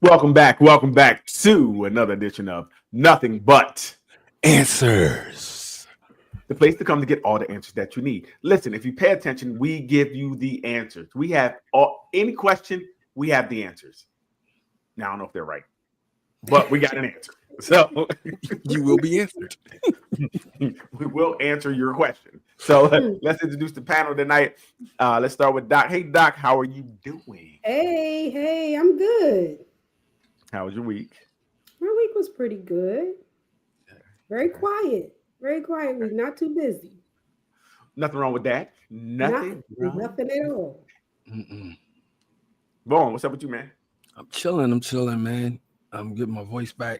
Welcome back. Welcome back to another edition of Nothing But Answers. the place to come to get all the answers that you need. Listen, if you pay attention, we give you the answers. We have any question, we have the answers. Now I don't know if they're right, but we got an answer. So You will be answered. we will answer your question. So let's introduce the panel tonight. Let's start with Doc. Hey Doc, how are you doing? Hey, I'm good. How was your week? My week was pretty good. Very quiet. Very quiet week. Not too busy. Nothing wrong with that. Not Nothing wrong. nothing at all. Mm-mm. Boom, what's up with you, man? I'm chilling. I'm chilling, man. I'm getting my voice back.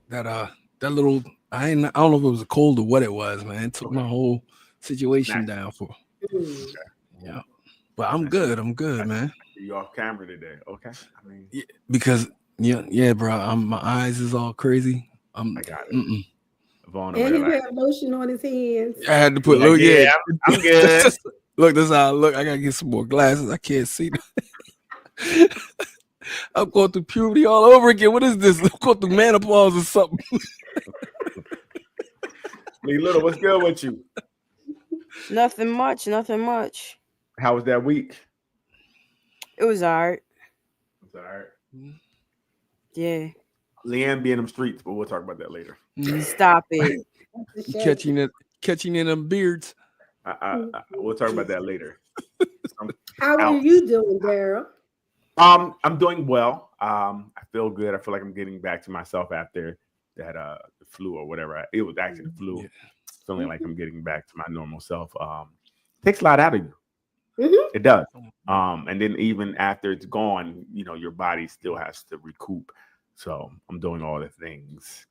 That little. I don't know if it was a cold or what it was, man. It took my whole situation Nice. down for. Mm. Yeah, but I'm good. I'm good, man. You off camera today? Okay. I mean, Yeah, because bro. My eyes is all crazy. I got it. Mm-mm. Vaughn over And there he like, had lotion on his hands. I had to put like, little I'm good. Look, this is how I look. I gotta get some more glasses. I can't see. I'm going through puberty all over again. What is this? I'm going through menopause or something. Lee Little, what's good with you? Nothing much. Nothing much. How was that week? It was alright. It's all right. Yeah. Leanne be in them streets, but we'll talk about that later. Stop it. Catching in them beards. We'll talk about that later. How are you doing, Daryl? I'm doing well. I feel good. I feel like I'm getting back to myself after that the flu or whatever. It was actually the flu. Yeah. Feeling like I'm getting back to my normal self. Takes a lot out of you. Mhm. It does. And then even after it's gone, your body still has to recoup. So I'm doing all the things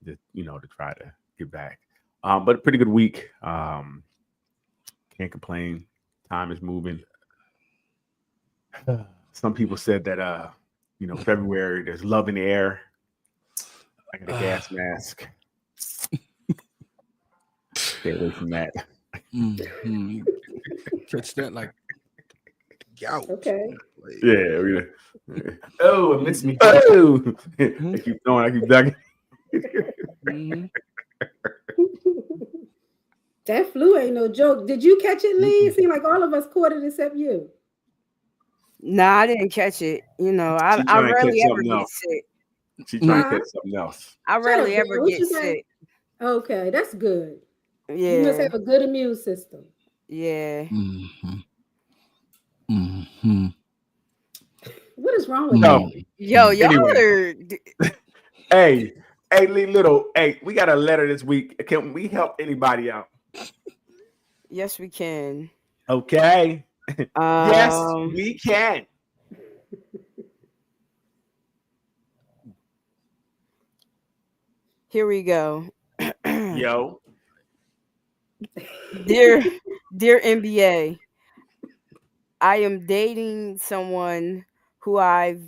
that to try to get back. But a pretty good week. Can't complain. Time is moving. Some people said that February there's love in the air. I got a gas mask. Stay away from that. Mhm. Catch that like gout. Okay. Yeah. Oh, it miss me. Oh, I keep throwing. I keep ducking. Mhm. That flu ain't no joke. Did you catch it, Lee? It seemed like all of us caught it except you. Nah, I didn't catch it. I, She I trying to catch rarely ever something get else. sick. She trying to Huh? catch something else. I Shut up, rarely ever Daryl. What get you say? sick. Okay, that's good. You must Yeah. have a good immune system. Yeah. Mhm. Mhm. What is wrong with So him? Yo, y'all anyway, are. hey, Lee Little. Hey, we got a letter this week. Can we help anybody out? Yes, we can. Okay. Yes, Um. we can. Here we go. Yo. dear, dear NBA, I am dating someone who I've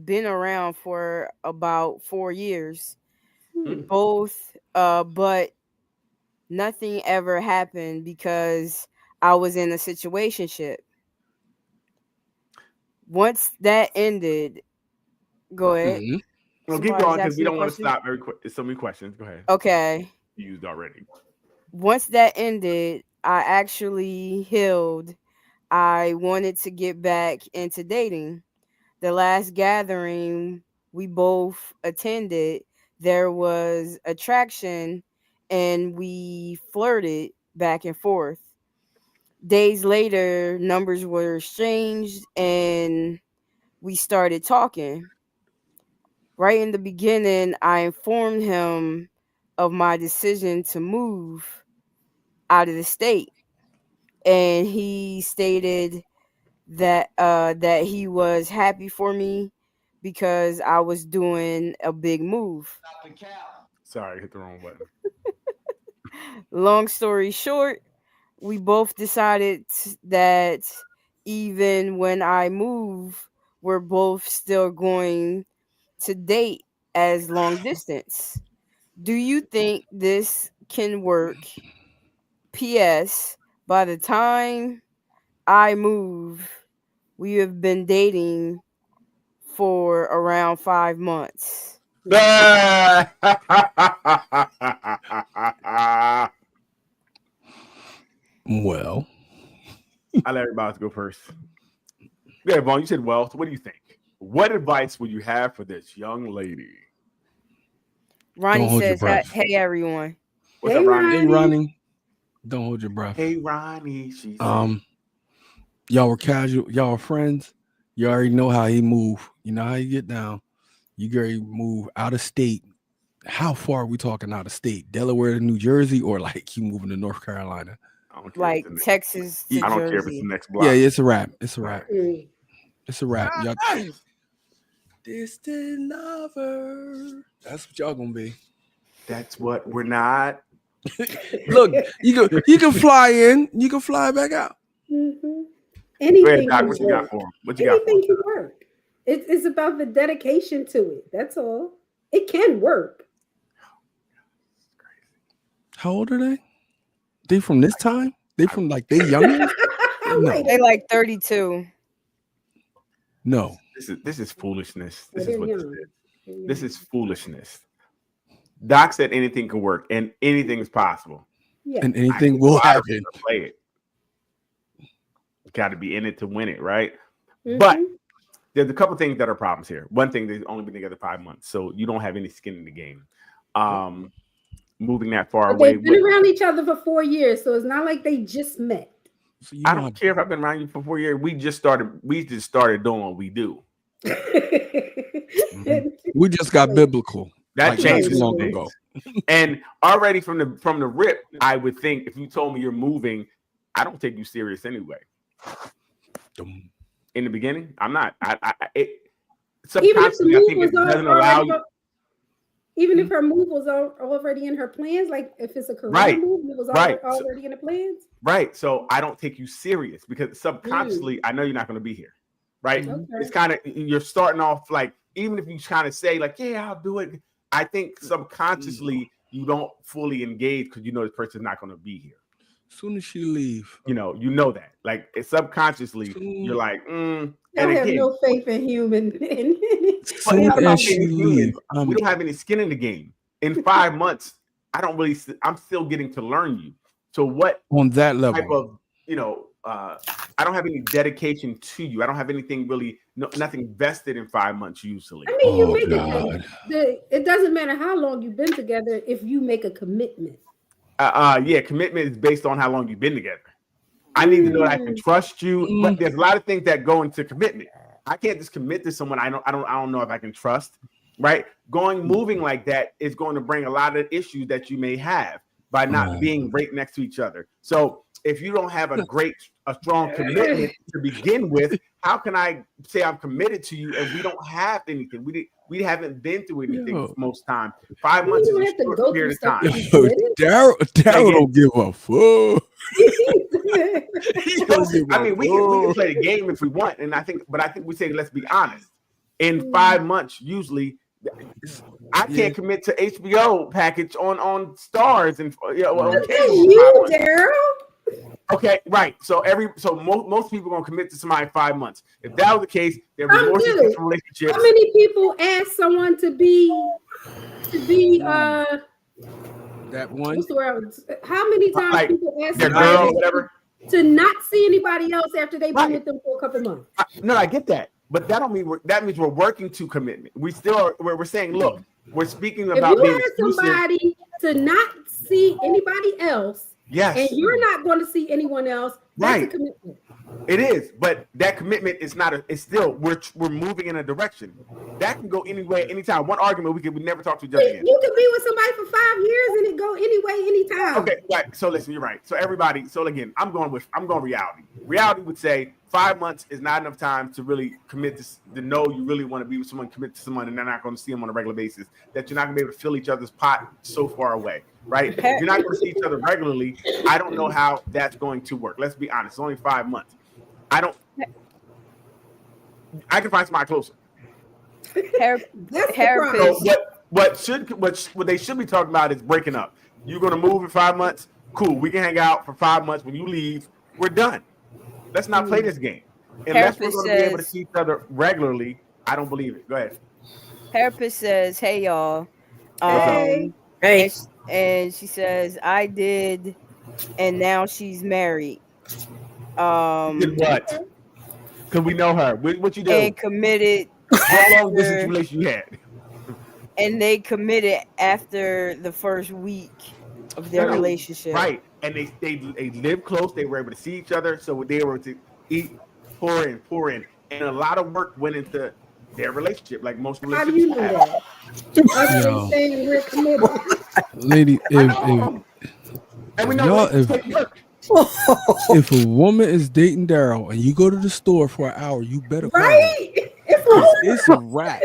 been around for about 4 years. Hmm. Both, but nothing ever happened because I was in a situationship. Once that ended, go ahead. Mhm. Well, keep Somebody's going because we asking a don't want to question. stop very quick. There's so many questions. Go ahead. Okay. You used already. Once that ended, I actually healed. I wanted to get back into dating. The last gathering we both attended, there was attraction and we flirted back and forth. Days later, numbers were exchanged and we started talking. Right in the beginning, I informed him of my decision to move out of the state, and he stated that he was happy for me because I was doing a big move. Sorry, hit the wrong button. Long story short, we both decided that even when I move, we're both still going to date as long distance. Do you think this can work? P.S. By the time I move, we have been dating for around 5 months. Well, I let everybody else go first. Yeah, Vaughn, you said wealth. What do you think? What advice would you have for this young lady? Ronnie hold your says, breath. "Hey everyone." What's Hey, up, Ronnie? hey Ronnie, don't hold your breath. Hey, Ronnie. She said, Y'all were casual. Y'all were friends. You already know how he move. You know how he get down. You gotta move out of state. How far are we talking out of state? Delaware to New Jersey, or like you moving to North Carolina? I don't care Like if it's the next- Texas to I don't care if it's Jersey. the next block. Yeah, it's a wrap. It's a wrap. Mm. It's a wrap. Y'all distant lover. That's what y'all gonna be. That's what we're not. Look, you can fly in, you can fly back out. Mhm. Go Anything ahead, Doc. can What you got work. for him? What you got for Anything him? can work. It's about the dedication to it. That's all. It can work. How old are they? They from this time? They from like they younger? No. Wait a They like 32. No. This is foolishness. This They're is what young. this is foolishness. Doc said anything can work and anything is possible. Yeah. And anything will happen. Play it. You got to be in it to win it, right? But Mhm. there's a couple things that are problems here. One thing, they've only been together 5 months, so you don't have any skin in the game. Moving that far But away. they've been around each other for 4 years, so it's not like they just met. So you I know don't care if I've been around you for 4 years. We just started doing what we do. we just got biblical. That Like, changes not too long things. ago. And already from the rip, I would think if you told me you're moving, I don't take you serious anyway. Dum. In the beginning, I'm not. Even if the Subconsciously, I move think it was doesn't allow you. even if her move was already in her plans, like if it's a career Right. move, it was Right. already in the plans. Right. So I don't take you serious because subconsciously I know you're not going to be here. Right. Okay. It's kind of, you're starting off like, even if you kind of say like, yeah, I'll do it. I think subconsciously you don't fully engage because you know this person's not going to be here. Soon as she leave. You know that. Like it's subconsciously you're like, I and have again, no faith in human. Soon it's about as she being human. leave. We don't have any skin in the game. In 5 months, I'm still getting to learn you. So what on that type level. of, I don't have any dedication to you. I don't have anything really, nothing vested in 5 months usually. I mean, you Oh, make God. it doesn't matter how long you've been together if you make a commitment. Yeah, commitment is based on how long you've been together. I need to know that I can trust you, but there's a lot of things that go into commitment. I can't just commit to someone I don't know if I can trust. Right? Moving like that is going to bring a lot of issues that you may have by not being right next to each other. So if you don't have a strong commitment to begin with, how can I say I'm committed to you and we don't have anything? We haven't been through anything most time. 5 months is a short period of time. Daryl don't give a fuck. I mean, we can play the game if we want, and I think we say let's be honest. In 5 months, usually, I can't commit to HBO package on Stars and you, Daryl. Okay, right. So most people are gonna commit to somebody in 5 months. If that was the case, there would be more successful relationships. How many people ask someone to be that one? What's the word? How many times like, people ask their somebody girl, whatever, to not see anybody else after they've been with them for a couple months? No, I get that, but that means we're working to commitment. We still are. We're saying, look, we're speaking about if you being ask exclusive. somebody to not see anybody else, yes, and you're not going to see anyone else, that's a commitment. It is, but that commitment is not. It's still we're moving in a direction that can go anywhere, anytime. One argument we never talk to each other again. You could be with somebody for 5 years and it go anyway, anytime. Okay, right. So listen, you're right. So everybody. So again, I'm going reality. Reality would say 5 months is not enough time to really commit to know you really want to be with someone, commit to someone, and they're not going to see them on a regular basis. That you're not going to be able to fill each other's pot so far away. Right? If you're not going to see each other regularly, I don't know how that's going to work. Let's be honest. It's only 5 months. I can find somebody closer. That's So what they should be talking about is breaking up. You're going to move in 5 months. Cool. We can hang out for 5 months. When you leave, we're done. Let's not play this game. Unless we're going to be able to see each other regularly, I don't believe it. Go ahead. Therapist says, "Hey y'all." Hey. Hey, And she says, "I did, and now she's married. Did what? Because we know her. What you do? And committed How long distance after, relation you had? and they committed after the first week of their No, no. relationship. Right. And they lived close. They were able to see each other. So they were able to eat, pour in. And a lot of work went into their relationship, like most How do relationships you know have. that? Us Yo. saying we're committed. Lady, I know. And we know y'all- relationships take work. if a woman is dating Daryl and you go to the store for an hour, you better call her. Right? It's a wrap.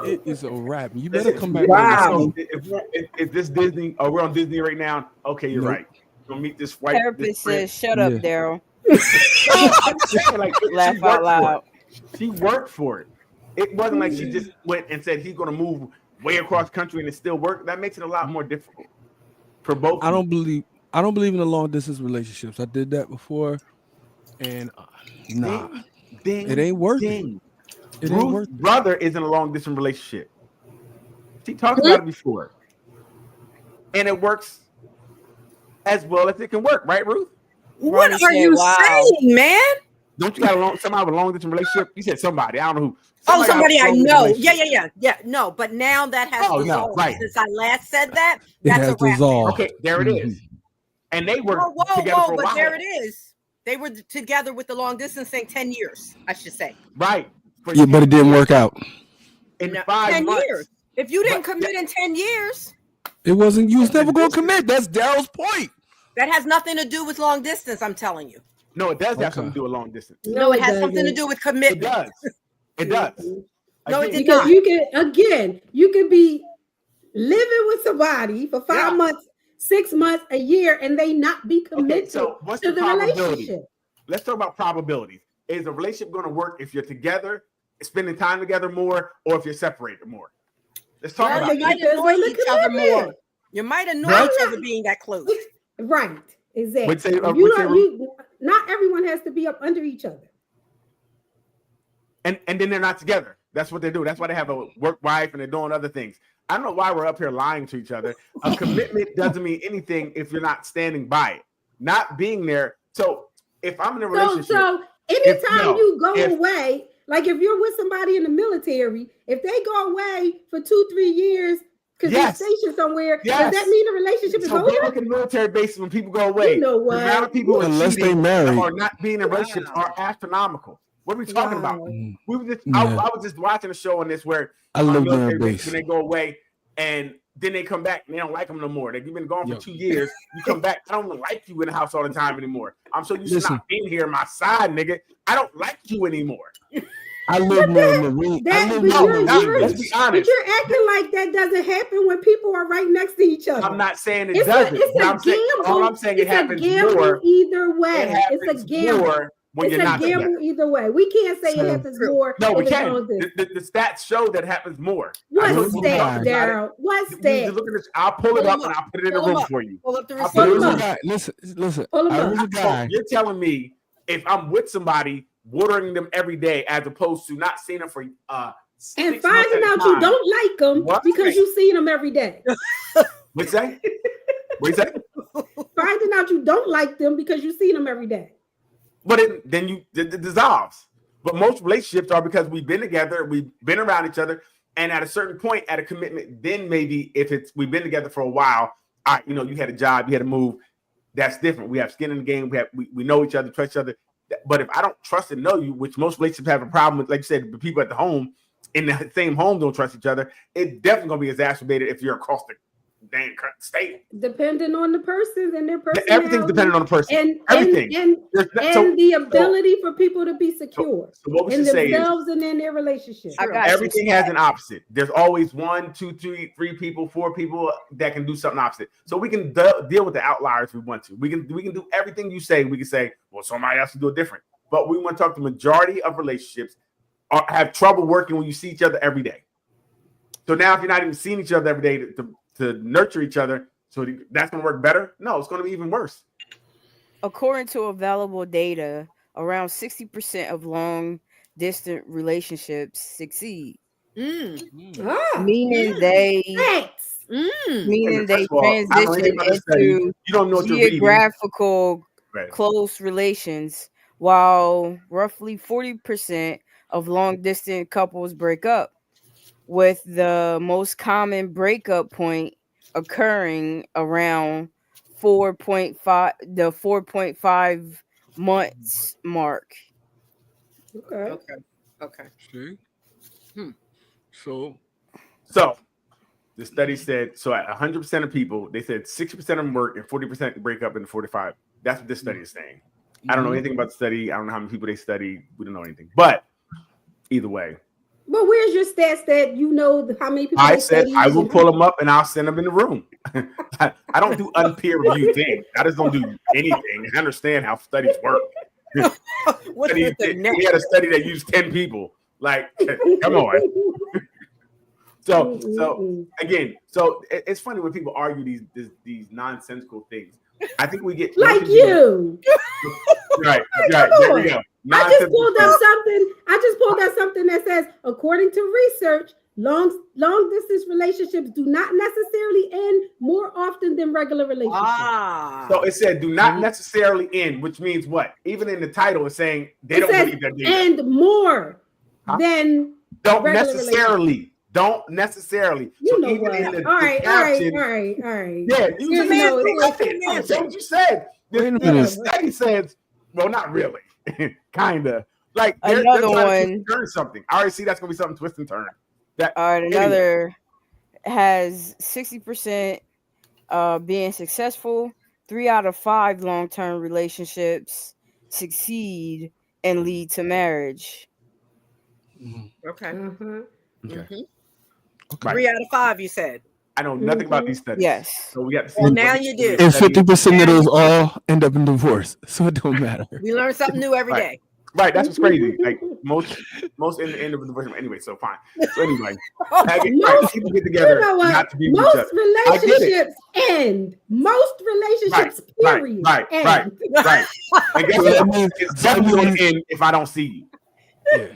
It is a wrap. You better come back. Wow. If this Disney, we're on Disney right now. Okay, you're Nope. right. We'll meet this white. Therapist says, "Shut up, Yeah. Daryl." Like, Laugh she out worked for loud. it. She worked for it. It wasn't like she just went and said he's going to move way across country and it still worked. That makes it a lot more difficult for both. I don't believe in the long distance relationships. I did that before, and nah, Ding, it ain't worth it. ding. It ain't worth Ruth's it. brother is in a long distance relationship. She talked about it before, and it works as well as it can work, right, Ruth? What Ronnie are said, you "Wow." saying, man? Don't you got somebody with a long distance relationship? You said somebody. I don't know who. Oh, somebody got a I long-distance know. relationship. Yeah. No, but now that has Oh, no, dissolved. right. Since I last said that, It that's has a wrap. dissolved. Okay, there it is. And they were together for a But while. there it is. They were together with the long distance thing 10 years, I should say. Right. For Yeah, but it 10 didn't years. work out. In No, 5 10 months. years. If you didn't But- commit in 10 years, It wasn't. You was never gonna commit. That's Daryl's point. that has nothing to do with long distance, I'm telling you. No, it does have Okay. something to do with long distance. No, it has something to doesn't. do with It commitment. does. It does. No, it Again, did Because not. you can be living with somebody for 5 Yeah. months, 6 months, a year, and they not be Okay, committed so what's to the the probability? relationship. Let's talk about probabilities. Is a relationship going to work if you're together, spending time together more, or if you're separated more? Let's talk Well, about you it. might Depends annoy on the each other commitment. more. You might annoy What? each other being that close. Right. Exactly. What'd you say, You what'd don't, you you, not everyone has to be up under each other. And then they're not together. That's what they do. That's why they have a work wife and they're doing other things. I don't know why we're up here lying to each other. A commitment doesn't mean anything if you're not standing by it, not being there. So if I'm in a relationship, So anytime you go if- away, like if you're with somebody in the military, if they go away for 2-3 years because Yes. they're stationed somewhere, Yes. does that mean the relationship is so over? go look at military bases when people go away. You know The amount what? of people who are Unless they cheating married. or not being in relationships are astronomical. What are we talking about? Wow. We were just, Yeah. I was just watching a show on this where I on lived on a military base, base. when they go away and then they come back and they don't like them no more. They've been gone for Yo. 2 years. You come back, I don't like you in the house all the time anymore. I'm so used to Listen. not being here on my side, nigga. I don't like you anymore. I lived near a Marine. I That, lived but near a you're- Marine you're- Let's base. be But honest. you're acting like that doesn't happen when people are right next to each other. I'm not saying it It's doesn't. a but I'm saying, gamble. all I'm saying it It's a happens gamble more. either It way. It's happens a gamble. more when It's you're a not gamble together. either way. We can't say So- it happens True. more. No, we if it's can. long distance. The stats show that happens more. What I told you we stat, talked about it. Daryl? What We need stat? to look at this. I'll pull it Pull up 'em and up. I'll put it in the Pull 'em room up. for you. Pull up the I'll receipt. put it Pull in 'em the up. room. Listen. Pull 'em I up. was a So guy. you're telling me if I'm with somebody, watering them every day, as opposed to not seeing them for And 6 months finding at a out you time. don't like them What? because you see them every day. What'd you say? What'd you say? Finding out you don't like them because you see them every day. But then it dissolves. But most relationships are because we've been together, we've been around each other, and at a certain point, at a commitment, then maybe if we've been together for a while, you had a job, you had to move. That's different. We have skin in the game. We know each other, trust each other. But if I don't trust and know you, which most relationships have a problem with, like you said, the people at the home in the same home don't trust each other, it's definitely gonna be exacerbated if you're across the dang state. Depending on the person and their personality. Everything's dependent on the person. and Everything. and There's not- and the ability for people to be secure so what we in should say is themselves and in their relationship. I got everything you. has an opposite. There's always 1, 2, 3 people, 4 people that can do something opposite. So we can deal with the outliers if we want to. We can do everything you say. We can say, well, somebody else can do it different. But we want to talk the majority of relationships have trouble working when you see each other every day. So now if you're not even seeing each other every day to nurture each other, so that's going to work better? No, it's going to be even worse. According to available data, around 60% of long distant relationships succeed. Ah, Meaning they facts. meaning First they of all, I don't know transition anything about the study. into You don't know what you're reading. geographical Right. close relations, while roughly 40% of long distance couples break up, with the most common breakup point occurring around 4.5 months mark. Okay. Okay. See? Hmm. So So the study said so at 100% of people, they said 60% of them work and 40% break up in 45. That's what this study is saying. I don't know anything about the study. I don't know how many people they study. We don't know anything. But either way, But where's your stats that you know how many people I they said studied I will and pull how- them up and I'll send them in the room. I don't do unpeer reviewed things. I just don't do anything. I understand how studies work. What's Study- with the neck? we had a study that used 10 people. Like, come on. So again, so it's funny when people argue these nonsensical things. I think we get like you. right. There we go. I just pulled Nonsensical up something that says, according to research, long distance relationships do not necessarily end more often than regular relationships. So it said do not necessarily end, which means what? Even in the title, it's saying they don't believe that data. And more than Don't regular necessarily. Don't necessarily. You so know even what? in the, all right. caption, Yeah, you just said what you said. Wait a This minute. study says, well, not really. Kinda. Like they're Another trying to one. turn something. I already see that's gonna be something twist and turn. That All right, anyway. another has 60% being successful. 3 out of 5 long-term relationships succeed and lead to marriage. Okay. Uh-huh. Okay. Okay. 3 out of 5, you said. I know nothing about these studies. Yes. So we got to see Well, what now the you do. And study- 50% of those all end up in divorce. So it don't matter. We learn something new every Right. day. Right, that's what's crazy. Like most in the end of the divorce. Anyway, so fine. So anyway, people get together You know what? not to be with each other. Most relationships end. Most relationships, period. Right. end. And guess So that what? means- It's definitely going to end if I don't see you. Yeah.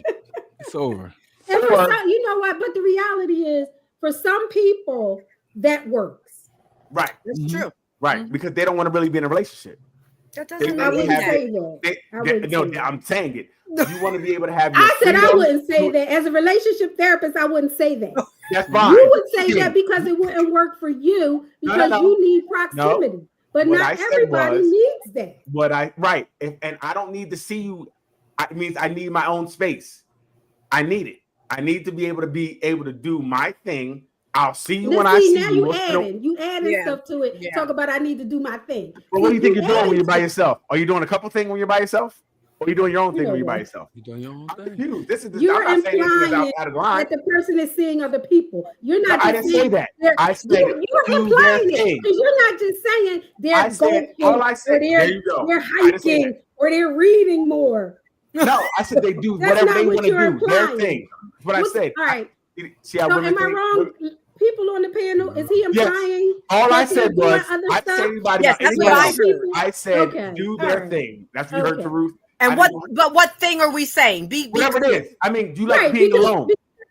It's over. And for some, you know what? But the reality is, for some people, that works. Right, That's true. right, because they don't want to really be in a relationship. That They doesn't I really mean wouldn't have that. say that. They, I wouldn't no, say that. I'm saying it. You want to be able to have your I said I freedom. wouldn't say that. As a relationship therapist, I wouldn't say that. That's fine. You would say Again, that because it wouldn't work for you because No. you need proximity. But What not I said everybody was- needs that. What I right, and I don't need to see you. It means I need my own space. I need it. I need to be able to do my thing. I'll see you when I see now you. you adding Yeah. stuff to it. Yeah. Talk about I need to do my thing. Well, what do you think you're doing when you're by adding yourself? Are you doing a couple things when you're by yourself? Or are you doing your own You thing know when you're by what? yourself? You doing your own I'm thing. confused. This is You're I'm not saying anything implying out of line. that the person is seeing other people. You're not. I just didn't say saying that. they're- I said you're do their implying it thing. because you're not just saying they're I said golfing all I said. or There you go. they're I didn't say hiking or they're reading more. No, I said they do That's whatever not they what want to you're do. Their implying. thing. That's what I said. All right. See how So women am I think? wrong? People on the panel, is he Yes. implying? All I that they're said doing was other I stuff? said anybody Yes, about that's anybody what I else. heard. I said Okay. do All their right. thing. That's what you heard Okay. from Ruth. And I what thing are we saying? Be whatever it is. I mean, do you like Right, being because- alone?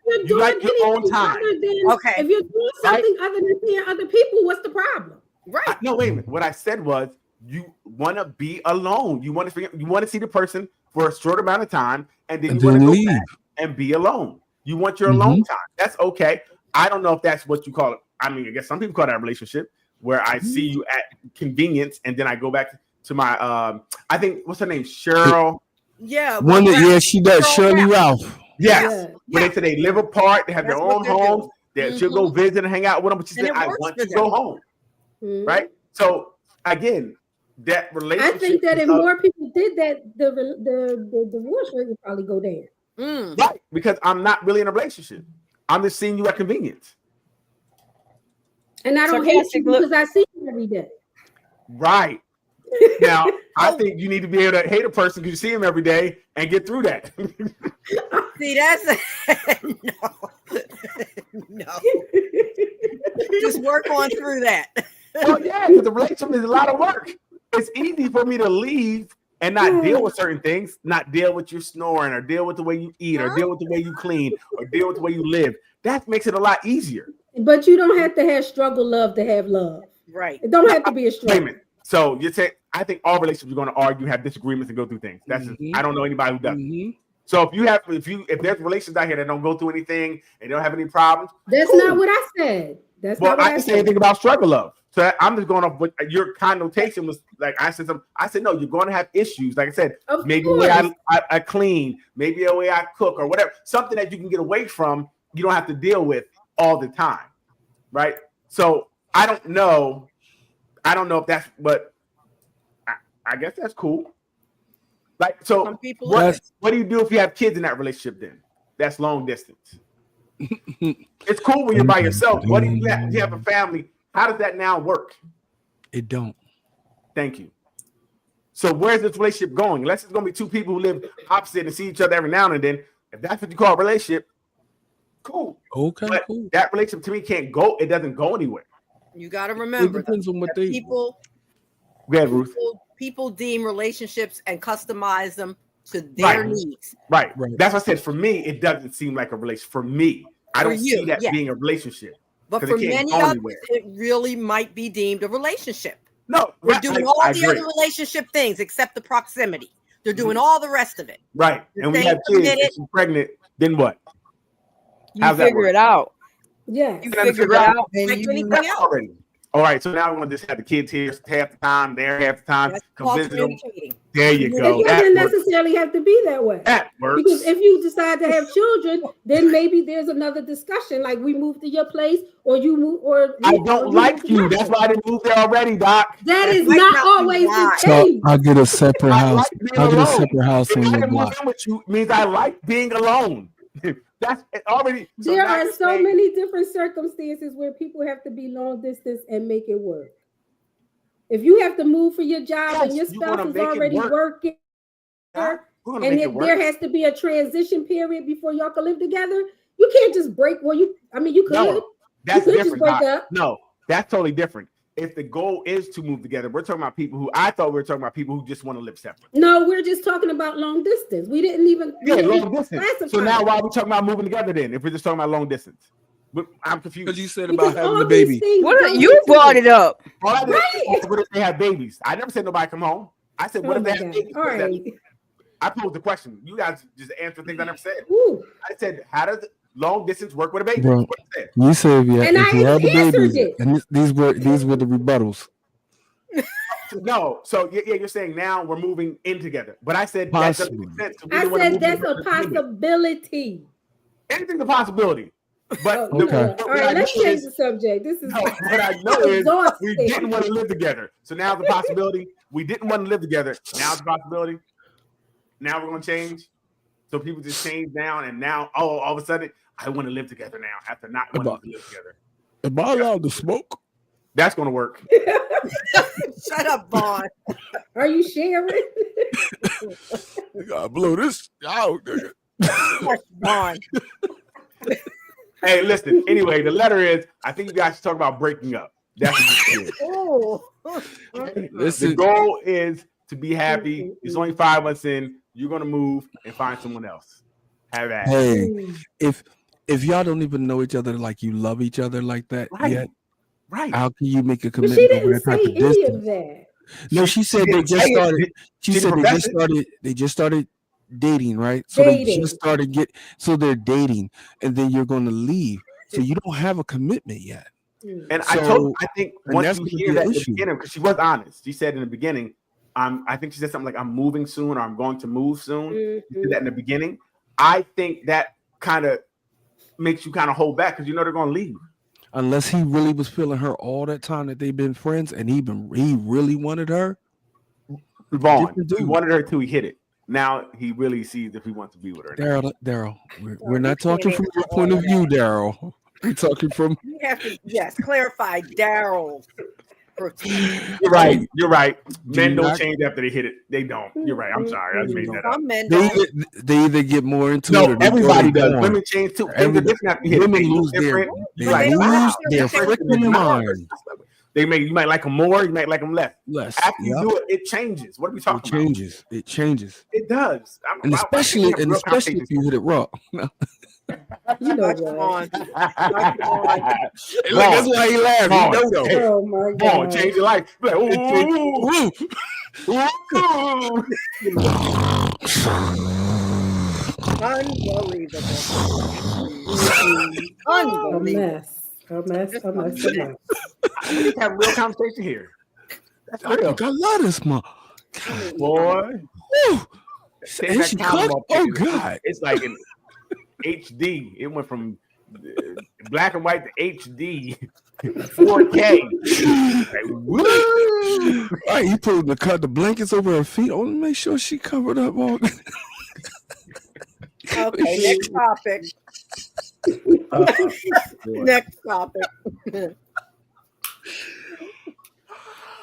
You're You doing like your own anything time. other than Okay. if you're doing something other than seeing other people, what's the problem? right. No, wait a minute. What I said was you want to be alone. You want to see the person for a short amount of time, and then And you want to then go leave. back and be alone. You want your alone time. That's okay. I don't know if that's what you call it. I mean, I guess some people call that a relationship, where I see you at convenience, and then I go back to my I think what's her name, Cheryl. Yeah. One that she does, Shirley Ralph. Yes. Yeah. When they say they live apart, they have That's their what own they're homes. doing. That she'll go visit and hang out with them, but she And said, it "I works want for to go them. home." Mhm. Right. So again, that I relationship. think that is if up- more people did that, the divorce rate would probably go down. right, because I'm not really in a relationship. I'm just seeing you at convenience. And I don't hate you Sarcastic look. because I see you every day. Right. Now, I think you need to be able to hate a person because you see him every day and get through that. See, that's no. Just work on through that. Well, yeah, because the relationship is a lot of work. It's easy for me to leave and not deal with certain things, not deal with your snoring, or deal with the way you eat, or deal with the way you clean, or deal with the way you live. That makes it a lot easier. But you don't have to have struggle love to have love. Right. It don't have to be a Wait a struggle. minute. So you say, I think all relationships are going to argue, have disagreements, and go through things. That's just, I don't know anybody who doesn't. So if there's relations out here that don't go through anything and don't have any problems, That's not what I said. That's well, not what I didn't say anything about struggle love. So I'm just going off what your connotation was. Like I said, no, you're going to have issues. Like I said, Of maybe the course. way I clean, maybe the way I cook, or whatever. Something that you can get away from, you don't have to deal with all the time, right? So I don't know if that's, but I guess that's cool. Like, so Some people what do you do if you have kids in that relationship then? That's long distance. It's cool when you're by yourself. What do you have? If you have a family, how does that now work? It don't. Thank you. So where's this relationship going? Unless it's going to be two people who live opposite and see each other every now and then. If that's what you call a relationship, cool. Okay, But cool. that relationship to me can't go. It doesn't go anywhere. You got to It remember depends on what that they. people Go ahead, Ruth. people deem relationships and customize them to their Right. needs. Right. Right. That's what I said. For me, it doesn't seem like a relationship. For me, I For don't you, see that yeah. being a relationship. But 'Cause for it can't many go others, anywhere. it really might be deemed a relationship. No, They're right, doing I all the agree. other relationship things except the proximity. They're doing all the rest of it. Right. You're And we staying have kids. committed. If she's pregnant, then what? You How's that figure work? it out. Yes. You Gotta figure it figure out out, and like you anything else. Already. All right. So now we're going to just have the kids here half the time, there half the time. That's Come called visit them. communicating. There you It go. doesn't That works. necessarily have to be that way. That works. Because if you decide to have children, then maybe there's another discussion, like we move to your place, or you move, or I or don't move like to you. my That's place. why I didn't move there already, Doc. That is might not not be always why. the So case. I'll get a separate I house. like being I'll get a alone. separate house If on I your didn't move block. in with you, it means I like being alone. That's it already. So There now are you're so saying- many different circumstances where people have to be long distance and make it work. If you have to move for your job and your Yes, you wanna spouse is make it already work. working, Doc, we're gonna and make it work. there has to be a transition period before y'all can live together, you can't just break. Well, you could. No, that's could just different. break Doc. up. No, that's totally different. If the goal is to move together, we're talking about people who I thought we were talking about people who just want to live separate. No, we're just talking about long distance. We didn't even. Yeah, we didn't long distance. So classify now it. why are we talking about moving together then? If we're just talking about long distance, but I'm confused. Because you said Because about having all the these baby. things What go you into brought it up? All I did Right. was, what if they have babies? I never said nobody come home. I said, what Oh if they my have God. babies? All What does that right. mean? I posed the question. You guys just answer things I never said. Ooh. I said, how does long distance work with a baby? Bro. What I said. You said if you, And if I you had the answered babies, it. and these were the rebuttals. No, so yeah, you're saying now we're moving in together. But I said that doesn't make sense. 'cause we I didn't wanna said move that's in a together. possibility. Anything's a possibility. But Oh, the- Okay. what All I right, let's know change is- the subject. This is No, what I know is we exhausting. didn't want to live together. So now the possibility we didn't want to live together. Now the possibility. Now we're going to change. So people just change down, and now all of a sudden I want to live together now after not wanting to live together. Am I allowed to smoke? That's going to work. Shut up, Vaughn. Are you sharing? You gotta blow this out, nigga. Hush, Vaughn. Hey, listen. Anyway, the letter is. I think you guys should talk about breaking up. That's what it is. Oh. The Listen, goal is to be happy. It's only 5 months in. You're going to move and find someone else. Have at it. hey, if y'all don't even know each other like you love each other like that Right. yet, Right. how can you make a But she commitment over didn't that say type of any distance? of that. No, she said they didn't just say it. started. She She said didn't profess they just started dating, right? So they Dating. just started so they're dating, and then you're going to leave. So you don't have a commitment yet. And So- I think and once that's you gonna hear be that an in the issue. beginning, because she was honest. She said in the beginning, I think she said something like, I'm moving soon, or I'm going to move soon. She Mhm. said that in the beginning. I think that kind of makes you kind of hold back because you know they're going to leave. Unless he really was feeling her all that time that they've been friends, and he really wanted her. Vaughn, Different he dude. wanted her till he hit it. Now he really sees if he wants to be with her. Daryl, we're not you can't talking from answer your all point of of view, Daryl. We're talking from You have to, yes, clarify Daryl. You're right. You're right. Men don't not- change after they hit it. They don't. You're right. I'm sorry. I just made that up. Some men they don't. they either get more into it. No, or they everybody go does. on. Women change too. Things are Everybody- different after you hit it. Women They look lose their different. they You're like, don't lose have their to- freaking mind. You might like them more, you might like them less. After you Yep. do it, it changes. What are we It talking about? changes. It changes. It does. And especially if you hit it raw. You know Come what? on. Look, that's why he laughed. Come on. He know though. Oh my Come on, God. change your life. Be like, ooh, ooh. Unbelievable. A Unbelievable. mess. A mess. A mess. A mess. We just have real conversation here. That's I real. think I love this mom. Boy. Woo. Take And that she camera cooked? off Oh picture. God. It's like an HD. It went from black and white to HD. 4K. Like, woo! Right, he put the blankets over her feet. Oh, make sure she covered up all. Okay, next topic. Next topic.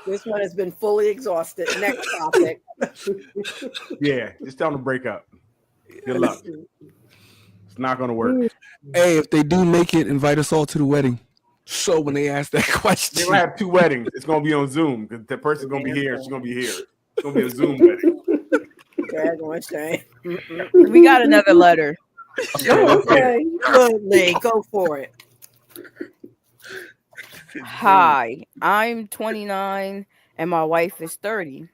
This one has been fully exhausted. Next topic. Yeah, just tell them to break up. Good luck. It's not gonna work. Hey, if they do make it, invite us all to the wedding. So when they ask that They're question, gonna have 2 weddings. It's gonna be on Zoom because the person's gonna be here. She's gonna be here. It's gonna be a Zoom wedding. Daggone shame. We got another letter. Okay. Good, Lee. Go for it. Hi, I'm 29 and my wife is 30.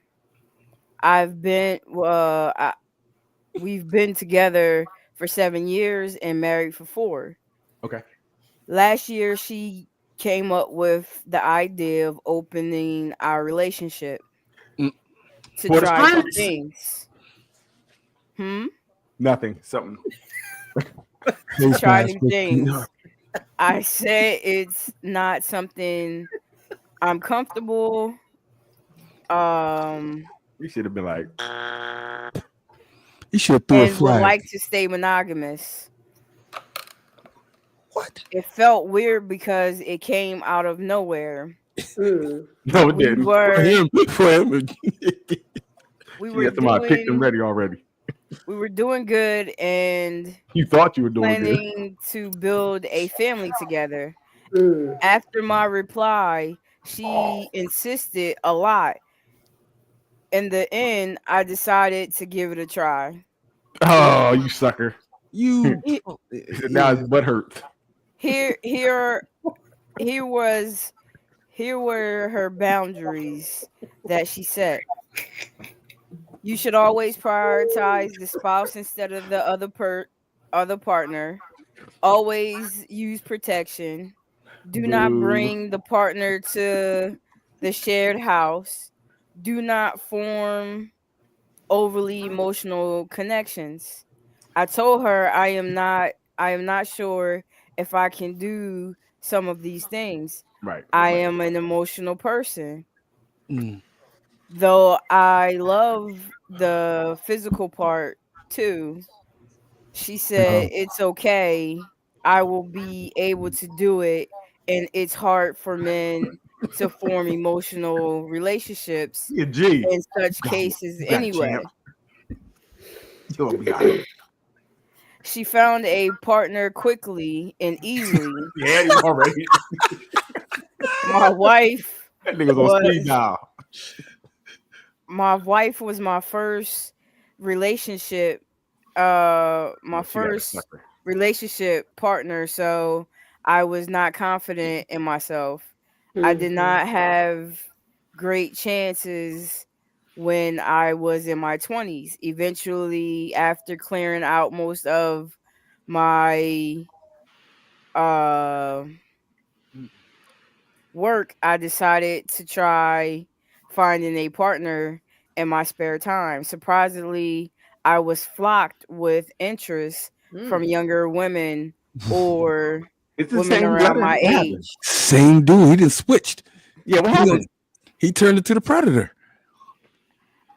We've been together for 7 years and married for 4. Okay. Last year, she came up with the idea of opening our relationship Mm. to For the try some streets? things. Nothing. Something. To try new things. I said it's not something I'm comfortable. You should have been like, You should have threw a And would flag. like to stay monogamous. What? It felt weird because it came out of nowhere. Mm. no, it We didn't. For him. we You were got somebody picked and doing ready already. good and You thought you were doing good. planning to build a family together. Mm. After my reply, she insisted a lot. In the end, I decided to give it a try. Oh, you sucker. You. Now his butt hurts. Here were her boundaries that she set. You should always prioritize the spouse instead of the other partner. Always use protection. Do not Boo. bring the partner to the shared house. Do not form overly emotional connections. I told her I am not sure if I can do some of these things. Right. I am an emotional person. Mm. Though I love the physical part too. She said it's okay. I will be able to do it, and it's hard for men to form emotional relationships Yeah, G. in such cases You got it, anyway. champ. You'll be all right. She found a partner quickly and easily. Yeah, you already. My wife That nigga's on speed dial. my wife was my first relationship my She got a first sucker. relationship partner, so I was not confident in myself. I did Mhm. not have great chances when I was in my 20s. Eventually, after clearing out most of my work, I decided to try finding a partner in my spare time. Surprisingly, I was flocked with interest from younger women or It's the women same around letter. my What happened? age. Same dude. He just switched. Yeah, what He happened? done- He turned into the predator.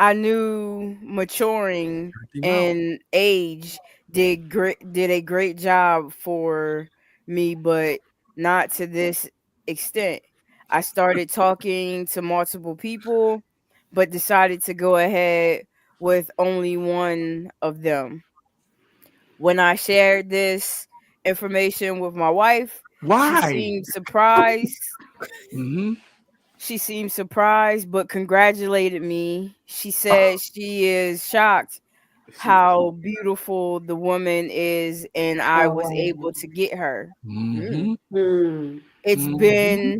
I knew maturing in age did a great job for me, but not to this extent. I started talking to multiple people, but decided to go ahead with only one of them. When I shared this information with my wife, she Why? seemed surprised. Mm-hmm. She seemed surprised, but congratulated me. She said she is shocked how beautiful the woman is, and I was able to get her. Mm-hmm. It's Mhm.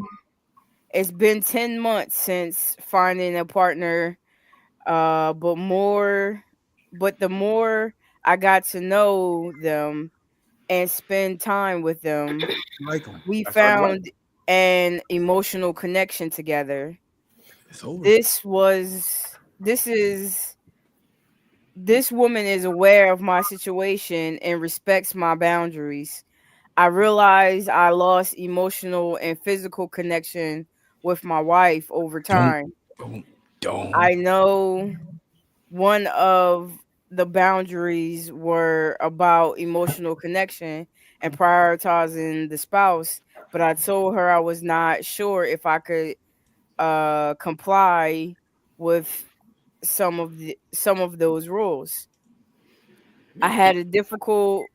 been 10 months since finding a partner, but the more I got to know them and spend time with them, Like 'em. we That's all right. found an emotional connection together. It's over. This woman is aware of my situation and respects my boundaries. I realized I lost emotional and physical connection with my wife over time. Don't. I know one of the boundaries were about emotional connection and prioritizing the spouse, but I told her I was not sure if I could comply with some of those rules. I had a difficult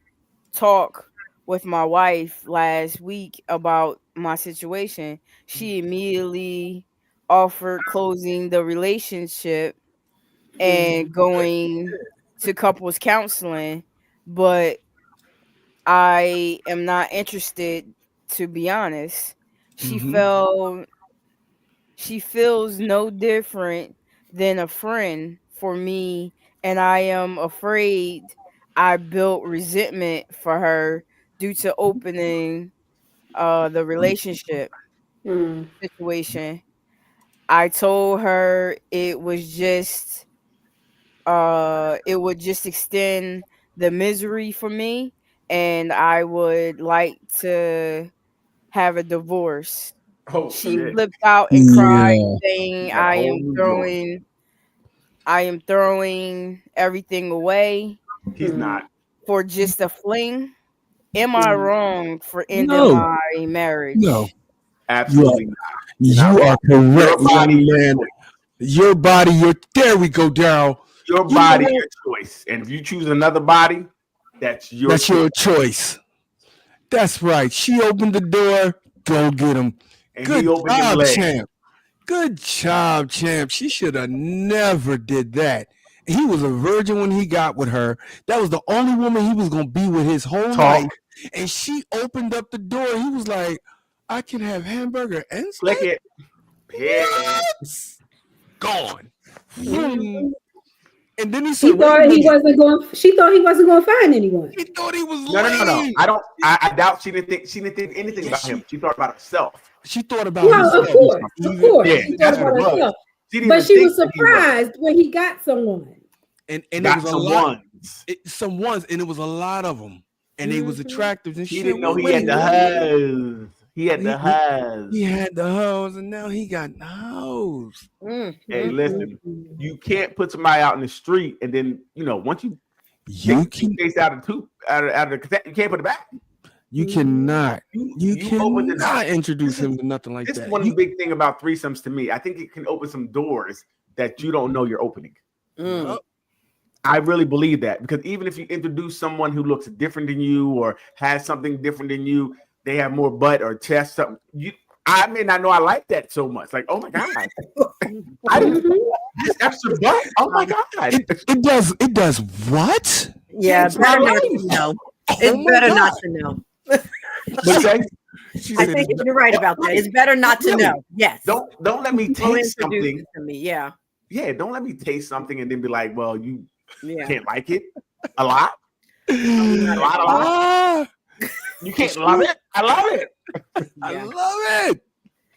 talk with my wife last week about my situation. She immediately offered closing the relationship and going to couples counseling, but I am not interested, to be honest. She Mhm. felt she feels no different than a friend for me, and I am afraid I built resentment for her due to opening the relationship situation. I told her it would just extend the misery for me, and I would like to have a divorce. Oh She shit! flipped out and cried, Yeah. saying, You got a whole new joint. I am throwing everything away He's not. for just a fling. Am I wrong for ending No. my marriage? No. Absolutely not. You're You not are wrong. correct, Your body, young your man. choice. Your body, there we go, Daryl. Your You know body, what? your choice. And if you choose another body, that's your That's choice. your choice. That's right. She opened the door. Go get him. And Good he opened his job, leg. champ. Good job, champ. She should have never did that. He was a virgin when he got with her. That was the only woman he was gonna be with his whole life. And she opened up the door. He was like, I can have hamburger and Click steak? it. Yeah. Yes. Gone. And then he He said, thought he wasn't going. She thought he wasn't going to find anyone. He thought he was No. lame. I doubt she didn't think anything about him. She thought about herself. She thought about No, herself. of course. Yeah, She thought that's what about it was. herself. She didn't But even she think was that he was. surprised when he got someone. And it Got was a some lot. ones. Some ones, and it was a lot of them. And they was attractive and He shit. didn't know he had the hose. He had the hose. He had the hose, and now he got the hose. Hey, listen, you can't put somebody out in the street and then once you You take the toothpaste out of the cassette, you can't put it back. You cannot. You open the cannot introduce him to nothing like This that. is one big thing about threesomes to me. I think it can open some doors that you don't know you're opening. I really believe that, because even if you introduce someone who looks different than you or has something different than you, they have more butt or chest, something. I may not know I like that so much. Like, oh my god, I didn't this extra butt. Oh my god, It does what? Yeah, It's better my not life. to know. Oh It's my better God. not to know. She I said think it's you're right about that. It's better not to Really? know. Yes. Don't let me Don't taste introduce something. it to me. Yeah. Yeah, don't let me taste something and then be like, well, you Yeah. can't like it a lot. A lot. Ah, You can't love it. I love it. I Yeah. love it.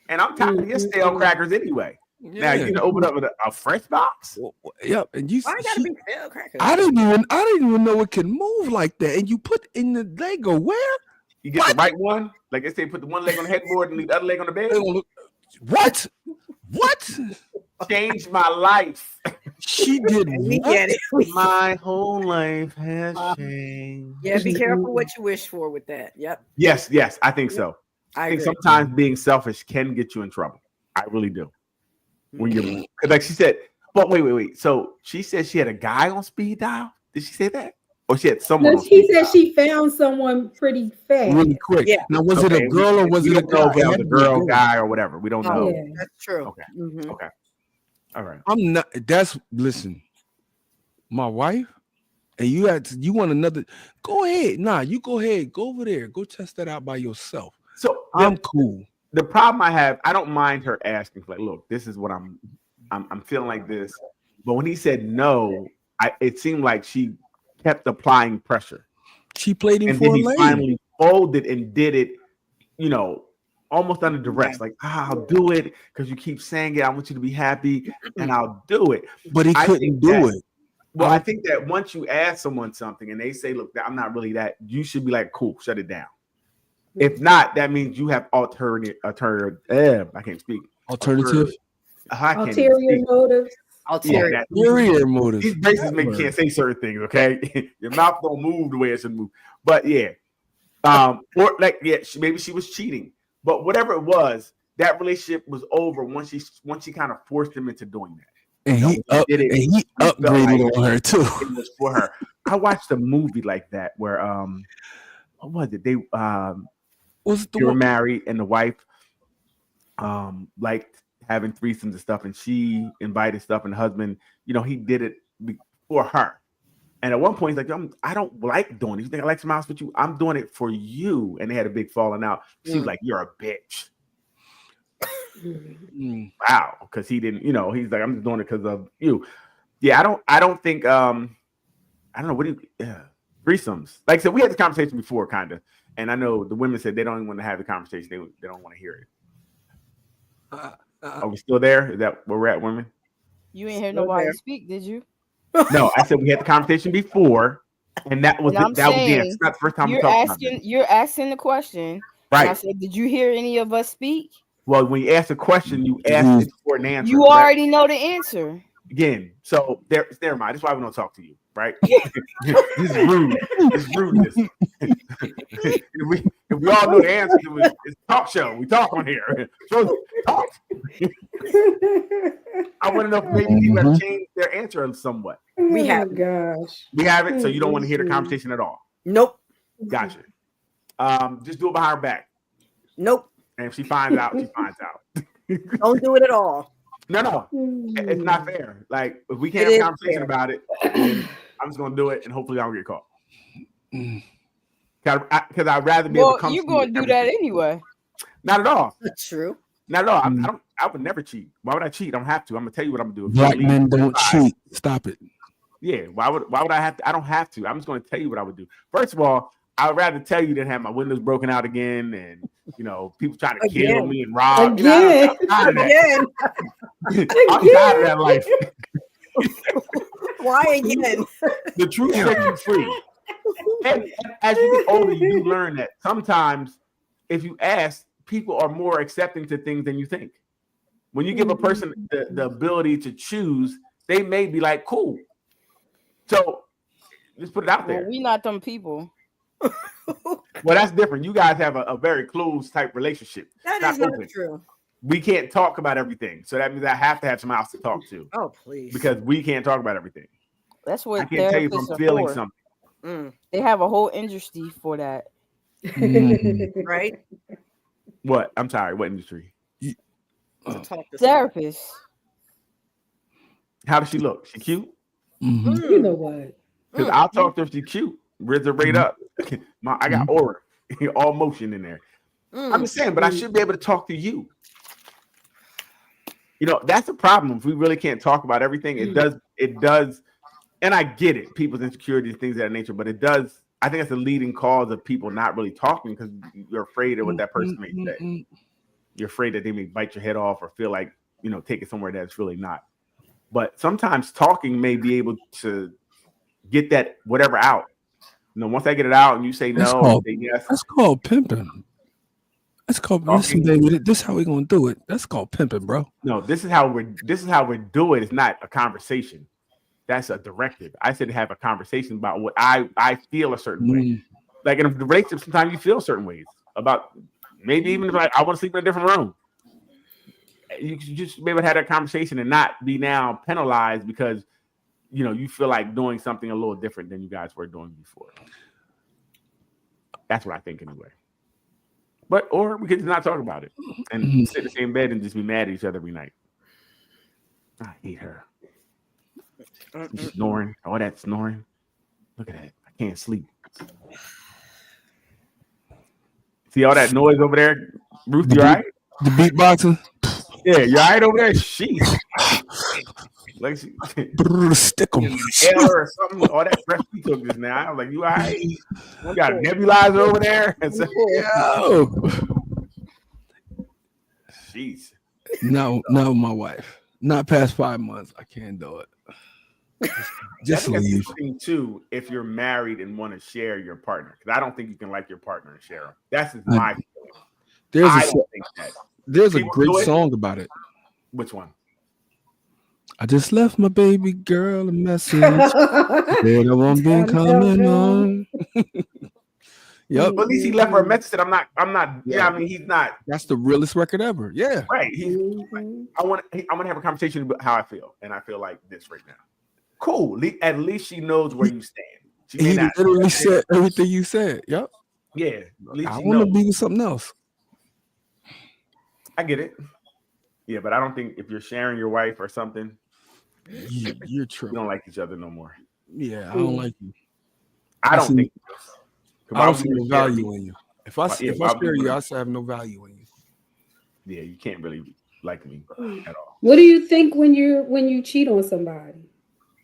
And I'm tired of your stale crackers anyway. Now you can open up a fresh box. Yep, and you. Why I gotta be stale crackers? I didn't even know it can move like that. And you put in the Lego where? You get the right one. Like they say, put the one leg on the headboard and leave the other leg on the bed. What? What? Changed my life. She did We what? get it. My whole life has changed. Yeah, be careful what you wish for with that. Yep. Yes, I think so. I think agree. sometimes being selfish can get you in trouble. I really do. When you're, because like she said, but wait. So she said she had a guy on speed dial. Did she say that? or she had someone. No, On she speed said dial. she found someone pretty fast. Really quick. Yeah. Now, was it Okay, a girl or was we it a don't know guy? if that was It a had to be a girl, guy, or whatever. We don't know. Yeah. That's true. Okay. Mhm. Okay. All right. I'm not. Listen, my wife, and you want another? Go ahead. Nah, you go ahead. Go over there. Go test that out by yourself. So I'm cool. the problem I have, I don't mind her asking, like, look, this is what I'm feeling like this. But when he said no, it seemed like she kept applying pressure. She played him And for then a he lane. finally folded and did it, almost under duress. Like, I'll do it because you keep saying it. I want you to be happy, and I'll do it. But he I couldn't think do that- it. Well, I think that once you ask someone something and they say, look, I'm not really that, you should be like, cool, shut it down. If not, that means you have I can't speak. Alternative. I can't even Ulterior speak. motives. Ulterior. Yeah, Superior motives. these braces make you can't say certain things, okay? Your mouth don't move the way it should move. But yeah. Or like, yeah, maybe she was cheating. But whatever it was, that relationship was over once she kind of forced him into doing that. And he did it. upgraded like on her too. It was for her. I watched a movie like that where what was it? They Was the were one? married and the wife liked having threesomes and stuff, and she invited stuff, and the husband, he did it for her. And at one point, he's like, I don't like doing it. You think I like some house with you? I'm doing it for you. And they had a big falling out. She was like, you're a bitch. Mm. Wow. Because he didn't, he's like, I'm just doing it because of you. Yeah, I don't think I don't know, what do you threesomes. Like I said, we had this conversation before, kind of. And I know the women said they don't even want to have the conversation. They don't want to hear it. Are we still there? Is that where we're at, women? You ain't hear Still nobody there. speak, did you? No, I said we had the conversation before, and that was And I'm that was the saying, answer. It's not the first time we You're talked about asking. this. You're asking the question. And I Right. said, did you hear any of us speak? Well, when you ask a question, you ask it for an answer. You correct? already know the answer. Again, so never mind. That's why we don't talk to you, right? This is rude. It's rudeness. if we all know the answer, it's a talk show. We talk on here. So talk. I want to know if maybe people have changed their answer somewhat. We Oh, have. gosh. We haven't, so you don't want to hear the conversation at all. Nope. Gotcha. Just do it behind her back. Nope. And if she finds out, she finds out. Don't do it at all. No, it's not fair. Like, if we can't It have is a conversation fair. about it, then I'm just gonna do it, and hopefully I don't get caught. Because I'd rather be able Well, to come. you're to going to do that everything. anyway. Not at all. That's true. Not at all. I would never cheat. Why would I cheat? I don't have to. I'm gonna tell you what I'm gonna do. If Black you leave, men don't fine. cheat. Stop it. Yeah. Why would I have to? I don't have to. I'm just gonna tell you what I would do. First of all, I would rather tell you than have my windows broken out again, and people trying to kill Again. me and rob. Again. I'm tired of that. Again. I'm tired of that life. Why again? The truth sets you free. And as you get older, you do learn that sometimes if you ask, people are more accepting to things than you think. When you give a person the ability to choose, they may be like, cool. So just put it out Well, there. we not them people. Well, that's different. You guys have a very close type relationship. That Not is not open. true. We can't talk about everything. So that means I have to have someone else to talk to Oh, please. because we can't talk about everything. That's I what can't tell you if therapists I'm are feeling for. something. Mm, They have a whole industry for that. right? What? I'm sorry. What industry? To talk to someone. Therapists. How does she look? She cute? Mhm. You know what? Because I'll talk to her if she's cute. Raise her rate up. I got aura, all motion in there. I'm just saying, but I should be able to talk to you. That's the problem. If we really can't talk about everything, it does, and I get it, people's insecurities, things of that nature, but it does. I think it's a leading cause of people not really talking because you're afraid of what that person may say. You're afraid that they may bite your head off or feel like, take it somewhere that's really not. But sometimes talking may be able to get that whatever out. Once I get it out and you say That's no, called- say yes. That's called pimping. That's called listen, baby. This is how we gonna do it. That's called pimping, bro. No, this is how we're doing. It's not a conversation. That's a directive. I said to have a conversation about what I feel a certain way. Like in a relationship, sometimes you feel certain ways about maybe even if I want to sleep in a different room. You just be able to have that conversation and not be now penalized because you feel like doing something a little different than you guys were doing before. That's what I think anyway. But or we could just not talk about it and sit in the same bed and just be mad at each other every night. I hate her. Snoring, all that snoring. Look at that. I can't sleep. See all that noise over there? Ruth, you all right? The beatboxing. Yeah, you all right over there? Sheesh. Like she Stick 'em. L or something. All that breath she took just now. I was like, you all right? You got a nebulizer over there? And so, Yo. jeez. No, my wife. Not past 5 months. I can't do it. Just I think that's leave. interesting too if you're married and want to share your partner. Because I don't think you can like your partner and share them. That's just my feeling. I don't think that. There's a People great do it. song about it. Which one? I just left my baby girl a message. Said I won't be coming home. Yep. But at least he left her a message that I'm not. Yeah, I mean, he's not. That's the realest record ever. Yeah. Right. I want to have a conversation about how I feel, and I feel like this right now. Cool. At least she knows where you stand. She may He not. literally said everything you said. Yep. Yeah. At least I she want to knows. be with something else. I get it. Yeah, but I don't think if you're sharing your wife or something, You're you true. don't like each other no more. Yeah, I don't like you. I don't think. I don't see no value in you. If I Yeah, share why would you, you- I say I have no value in you. Yeah, you can't really like me at all. What do you think when you cheat on somebody?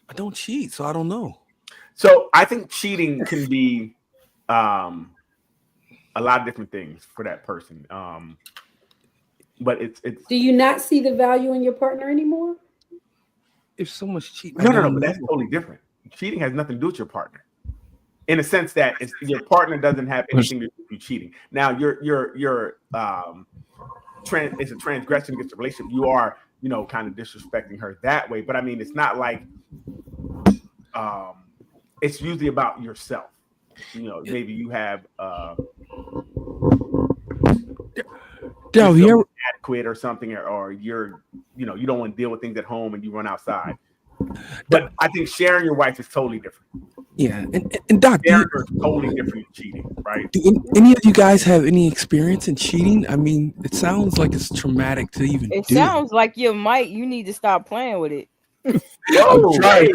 I don't cheat, so I don't know. So I think cheating can be a lot of different things for that person. But it's Do you not see the value in your partner anymore? If someone's cheating, no, but that's totally different. Cheating has nothing to do with your partner, in a sense that your partner doesn't have anything to do with you cheating. Now, it's a transgression against the relationship. You are, kind of disrespecting her that way. But I mean, it's not like it's usually about yourself. Maybe you have Dale, you you feel ever, inadequate or something, or you're, you don't want to deal with things at home and you run outside. But I think sharing your wife is totally different. yeah, and Doc, Sharing her is totally different than cheating, right? do any of you guys have any experience in cheating? I mean, it sounds like it's traumatic to even It do. sounds like you need to stop playing with it. Yo, trying.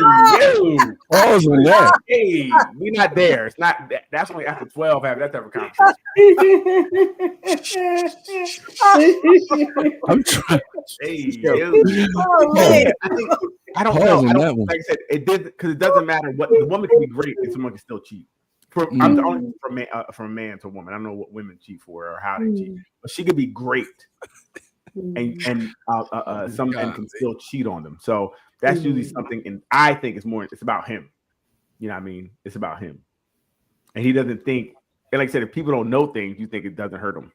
Pause on that. hey, we're not there. It's not. That's only after 12 have that type of conversation. I'm trying. Hey, Oh, man. I don't Pause know. on that one. Like I said, it did because it doesn't matter what the woman can be great and someone can still cheat. I'm the only from a man to a woman. I don't know what women cheat for or how they cheat, but she could be great, and some men can still cheat on them. So that's usually something, and I think it's about him. You know what I mean? It's about him, and he doesn't think. And like I said, if people don't know things, you think it doesn't hurt them.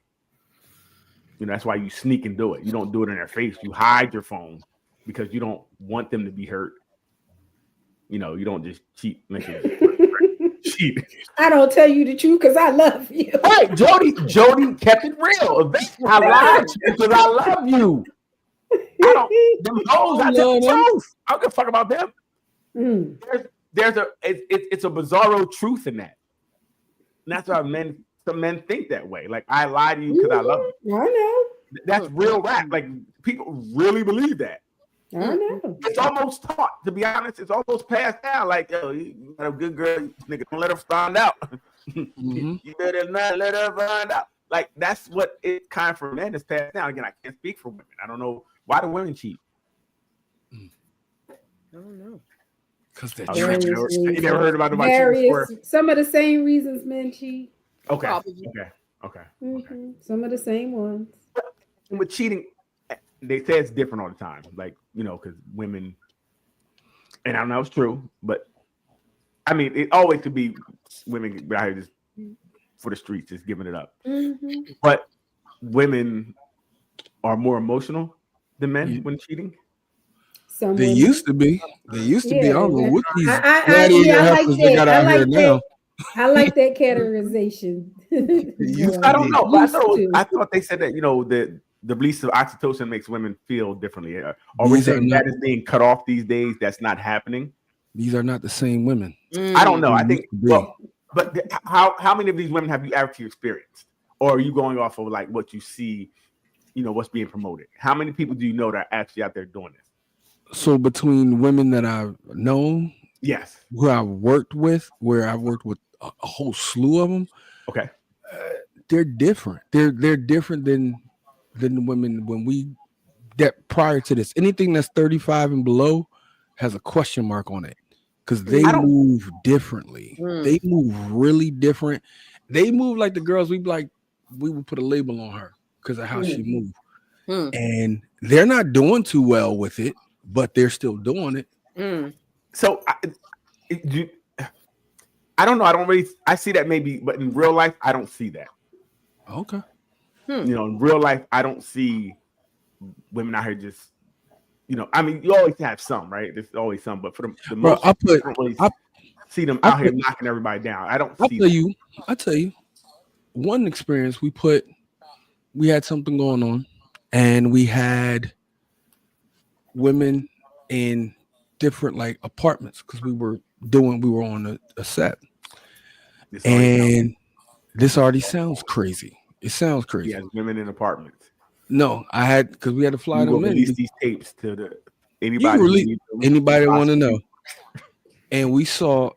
That's why you sneak and do it. You don't do it in their face. You hide your phone because you don't want them to be hurt. You don't just cheat. Cheat. I don't tell you the truth because I love you. Right, Jody kept it real. I lied because I love you. Them hoes, I tell the truth. I don't give a fuck about them. It's a bizarro truth in that. And that's why some men think that way. Like, I lie to you because I love you. I know. That's real rap. Like, people really believe that. I know. It's almost taught, to be honest. It's almost passed down. Like, yo, you got a good girl, nigga, don't let her find out. You better not let her find out. Like, that's what it kind of for men is passed down. Again, I can't speak for women. I don't know why do women cheat. I don't know. Because they're Various treacherous. You never heard about nobody cheating Various, before? some of the same reasons men cheat. Okay. Probably. Okay. Some of the same ones. And with cheating, they say it's different all the time. Like, because women, and I don't know if it's true, but I mean, it always could be women out here just for the streets, just giving it up. But women are more emotional than men when cheating. Some They women. used to be. They used to be. I don't know what these I gladiator like heifers they got that. out I here like now. that. I like that categorization. I don't know. But Used to. I thought they said that, the release of oxytocin makes women feel differently. Are we These are saying not- that is being cut off these days? That's not happening. These are not the same women. I don't know. I They think, used to be. well, but how many of these women have you actually experienced, or are you going off of like what you see, what's being promoted? How many people do you know that are actually out there doing this? So between women that I've known, Yes. who I've worked with, where I've worked with a whole slew of them, Okay. they're different. They're different than the women when we that prior to this. Anything that's 35 and below has a question mark on it because they move differently. They move really different. They move like the girls. We would put a label on her because of how she moved, and they're not doing too well with it, but they're still doing it. So I don't know. I see that maybe, but in real life, I don't see that. Okay. In real life, I don't see women out here just, I mean, you always have some, right? There's always some, but for the most, I don't really see them out here knocking everybody down. I don't see that. I'll tell you, one experience we had something going on, and we had women in different like apartments because we were on a set. This already sounds crazy. It sounds crazy. He has women in apartments. No, I had because we had to fly them in. Release these tapes to anybody that want to know. And we saw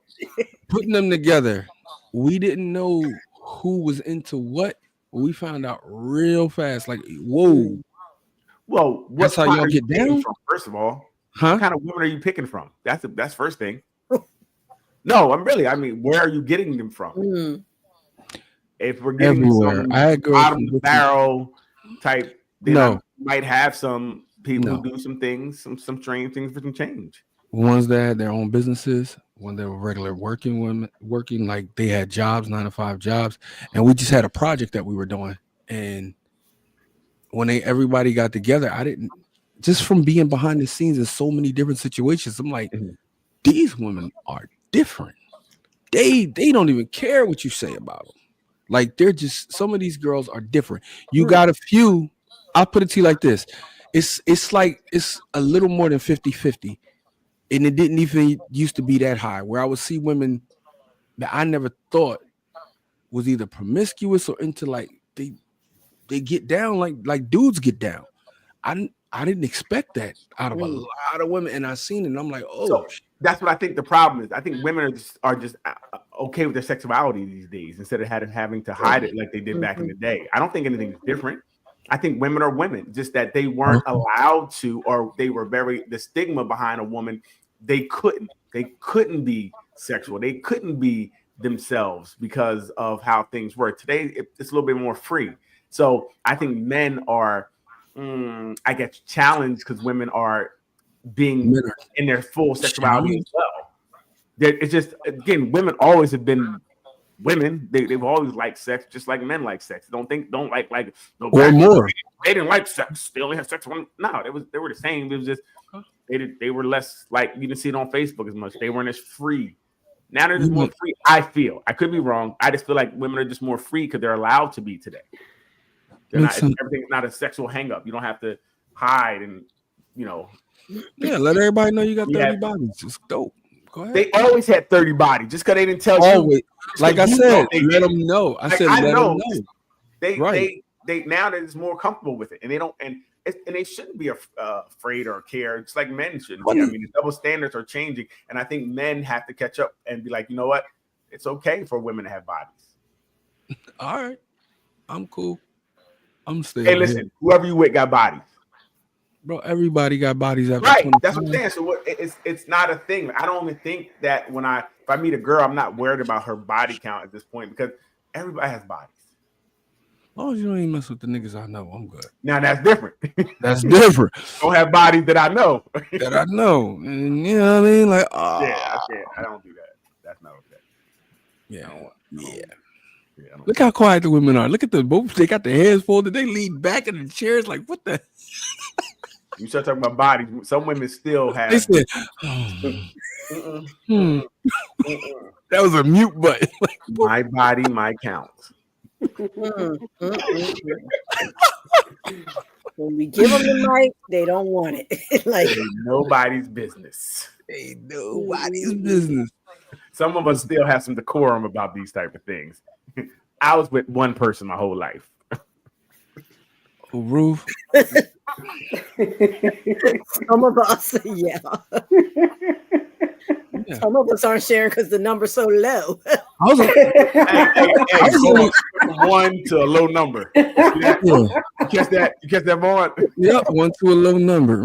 putting them together. We didn't know who was into what. We found out real fast. Like, whoa. Well, that's how y'all get down. First of all, what kind of women are you picking from? That's first thing. No, I mean, where are you getting them from? If we're getting everywhere, I had bottom of the barrel type, then I might have some people who do some things, some strange things for some change. Ones that had their own businesses, when they were regular working women, working like they had jobs, 9-to-5 jobs, and we just had a project that we were doing. And when everybody got together, I didn't just from being behind the scenes in so many different situations. I'm like, these women are different. They don't even care what you say about them. Like they're just some of these girls are different. You got a few. I'll put it to you like this. It's like it's a little more than 50-50. And it didn't even used to be that high where I would see women that I never thought was either promiscuous or into like they get down like dudes get down. I didn't expect that out of a lot of women, and I seen it and I'm like, so that's what I think the problem is. I think women are just okay with their sexuality these days instead of having to hide it like they did back in the day. I don't think anything's different. I think women are women, just that they weren't allowed to, or they were the stigma behind a woman. They couldn't be sexual. They couldn't be themselves because of how things were. Today, it's a little bit more free. So I think men are, I guess, challenged because women are being in their full sexuality as well. It's just, again, women always have been women. They've always liked sex, just like men like sex. Don't like or more. They didn't like sex. They only had sex with women. No, they were the same. It was just they were less like you didn't see it on Facebook as much. They weren't as free. Now they're just more free. I feel I could be wrong. I just feel like women are just more free because they're allowed to be today. Everything's not a sexual hang up. You don't have to hide and Yeah, let everybody know you got 30 bodies. It's dope. Go ahead. They always had 30 bodies just because they didn't tell you. Like I said, let them know. I said, let them know. They now they're just more comfortable with it, and they don't, and they shouldn't be afraid or care. It's like men shouldn't be. I mean, the double standards are changing, and I think men have to catch up and be like, you know what? It's okay for women to have bodies. All right, I'm cool. I'm staying. Hey, listen, whoever you with got bodies. Bro, everybody got bodies after right. 25. That's what I'm saying. So it's not a thing. I don't even think that if I meet a girl, I'm not worried about her body count at this point because everybody has bodies. As long as you don't even mess with the niggas I know, I'm good. Now that's different. That's different. Don't have bodies that I know. And you know what I mean? Like, yeah, I don't do that. That's not okay. Yeah. Look how quiet the women are. Look at them both. They got their hands folded. They lean back in the chairs like, what the? You start talking about bodies. Some women still have. They said, that was a mute button. My body, my count. When we give them the mic, they don't want it. Like nobody's business. Ain't nobody's business. Some of us still have some decorum about these type of things. I was with one person my whole life. Ruth. Some of us, yeah. Yeah. Some of us aren't sharing because the number's so low. I was like, Hey, going from one to a low number. You catch that? You catch that, Vaughn? Yep, one to a low number.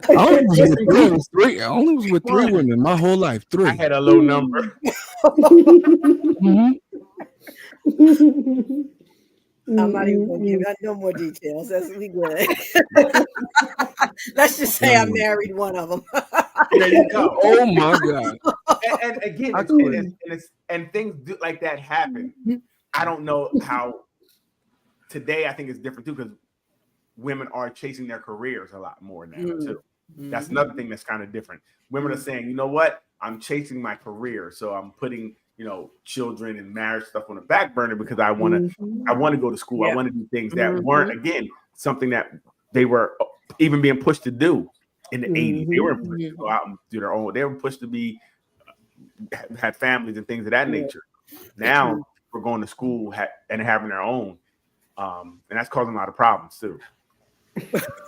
I only was with three. I only was with three women my whole life. Three. I had a low number. Mhm. I'm not even gonna give out no more details. That's we good. Let's just say I married one of them. There you go. Oh my God. And again, I couldn't. and things like that happen. I don't know how today. I think it's different too because women are chasing their careers a lot more now too. That's another thing that's kind of different. Women are saying, you know what, I'm chasing my career, so I'm putting children and marriage stuff on the back burner because I want to go to school. I want to do things that weren't again something that they were even being pushed to do in the 80s. They were pushed to go out and do their own. They were pushed to be have families and things of that nature. Now we're going to school and having their own, and that's causing a lot of problems too.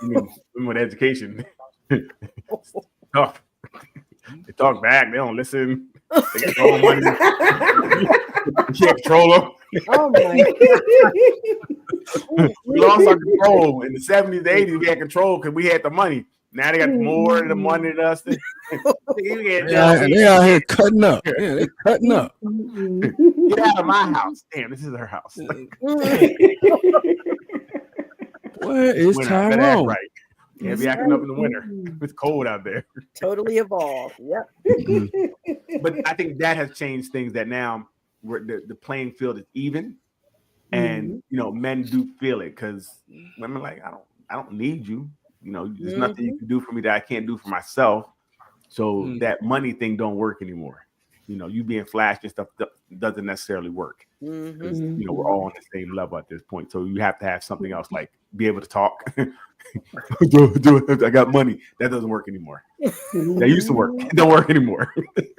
Women with education, tough. They talk back. They don't listen. They get their own money. You can't control them. Oh my God. We lost our control in the 70s, the 80s. We had control because we had the money. Now they got more of the money than us. They out here cutting up. Yeah, they're cutting up. Get out of my house. Damn, this is her house. Where is Tyrone? Right. Yeah, be acting up in the winter. It's cold out there. Totally evolved. Yep. But I think that has changed things that now the playing field is even. And men do feel it because women are like, I don't need you. There's nothing you can do for me that I can't do for myself. So that money thing don't work anymore. You being flashy and stuff doesn't necessarily work. Because we're all on the same level at this point. So you have to have something else, like be able to talk. I got money. That doesn't work anymore. That used to work. It don't work anymore.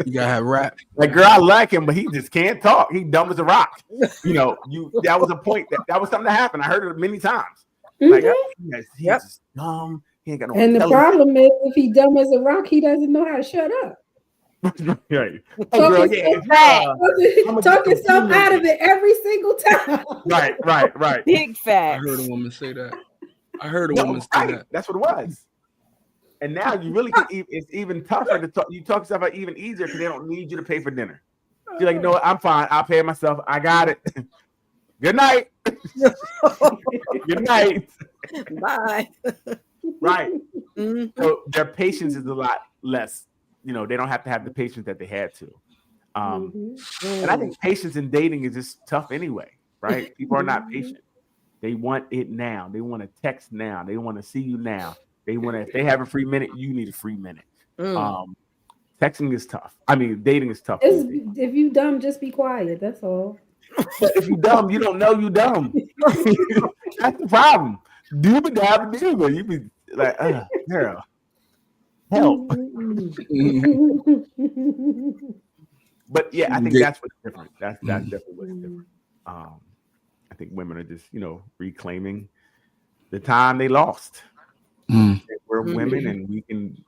You gotta have rap. Like, girl, I like him, but he just can't talk. He dumb as a rock. That was a point that was something that happened. I heard it many times. Like, he's just dumb. He ain't got no. And the problem is, if he dumb as a rock, he doesn't know how to shut up. Right. Talk yourself out of it every single time. Right. Big facts. I heard a woman say that. That. That's what it was. And now you really can. It's even tougher to talk. You talk yourself out even easier because they don't need you to pay for dinner. You're like, no, I'm fine. I'll pay myself. I got it. Good night. Good night. Bye. Right. So their patience is a lot less. They don't have to have the patience that they had to. And I think patience in dating is just tough anyway, right? People are not patient. They want it now. They want to text now. They want to see you now. If they have a free minute, you need a free minute. Texting is tough. I mean, dating is tough. If you dumb, just be quiet. That's all. If you dumb, you don't know you dumb. That's the problem. You be like, girl, help. But yeah, I think that's what's different. That's definitely what's different. I think women are just, reclaiming the time they lost. We're women, and we can.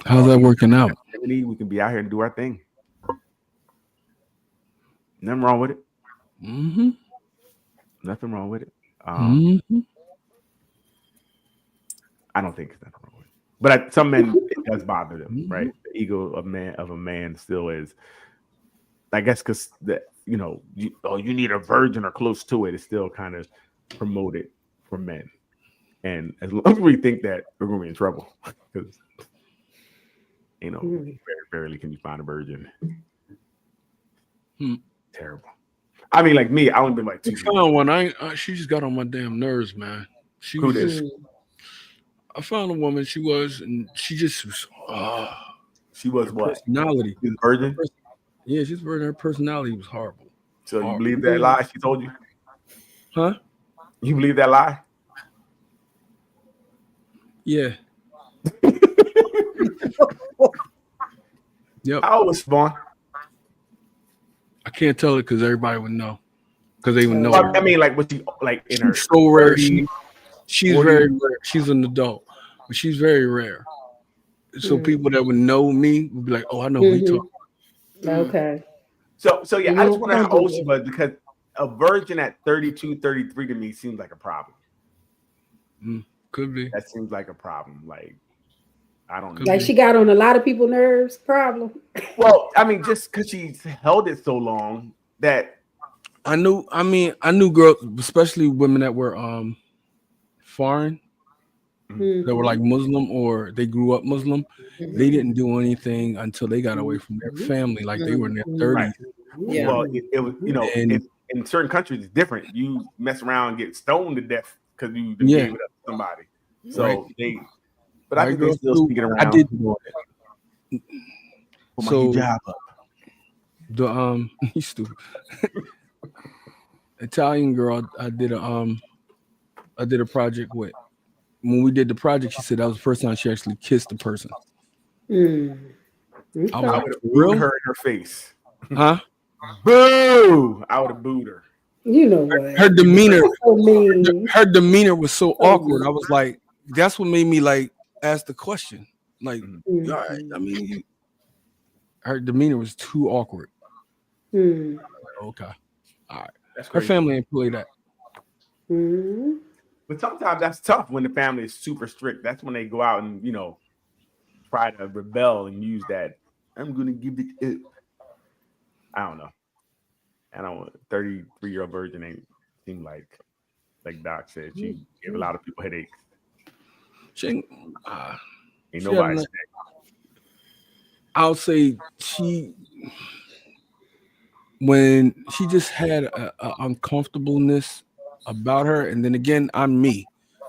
How's that working out? We can be out here and do our thing. Nothing wrong with it. Nothing wrong with it. I don't think it's nothing wrong with it. But some men, it does bother them, right? The ego of a man still is. I guess because you need a virgin or close to it. It's still kind of promoted for men. And as long as we think that, we're going to be in trouble. Because, very rarely can you find a virgin. Terrible. I mean, like me, I only been like 2 years. Found one. She just got on my damn nerves, man. I found a woman. She was what? Personality. She's a virgin? Yeah, she's a virgin. Her personality was horrible. So you believe that lie she told you? Huh? You believe that lie? Yeah. Yep. How old was Spawn? I can't tell it because everybody would know. Because they would know. Well, I mean, like, was she like in her She's so rare. 30s? She's 40s? very rare. She's an adult, but she's very rare. So people that would know me would be like, "Oh, I know who you talking." Okay. So yeah, I just want to know how old she Mhm. was because a virgin at 32, 33 to me seems like a problem. Could be. That seems like a problem. Like, I don't know. Could Like she got on a lot of people's nerves. Problem. Well, I mean, just because she's held it so long that I knew girls, especially women that were foreign, that were like Muslim or they grew up Muslim. They didn't do anything until they got away from their family, like they were in their 30s. right. Yeah. Well, it was, you know, And- in certain countries it's different. You mess around and get stoned to death because you Yeah. gave it up to somebody. So Right. but I White think they're girls still too. speaking around. I did Put my so- hijab up. the you stupid Italian girl. I did a project with. When we did the project, she said that was the first time she actually kissed a person. Okay. I was I like, would have real? booed her in her face. Huh? Boo! I would have booed her. You know what? Her demeanor, So mean. her demeanor was so Oh, awkward. I was like, that's what made me like ask the question. Like, Mhm. all right, I mean, her demeanor was too awkward. Mhm. Like, okay, That's her crazy. family ain't play that. Mhm. But sometimes that's tough when the family is super strict. That's when they go out and, you know, try to rebel and use that. I'm gonna give it up. I don't know. I don't 33-year-old virgin ain't seem like Doc said. She gave a lot of people headaches. She ain't, Ain't She nobody had said. I'll say when she just had a uncomfortableness about her, and then again, I'm me.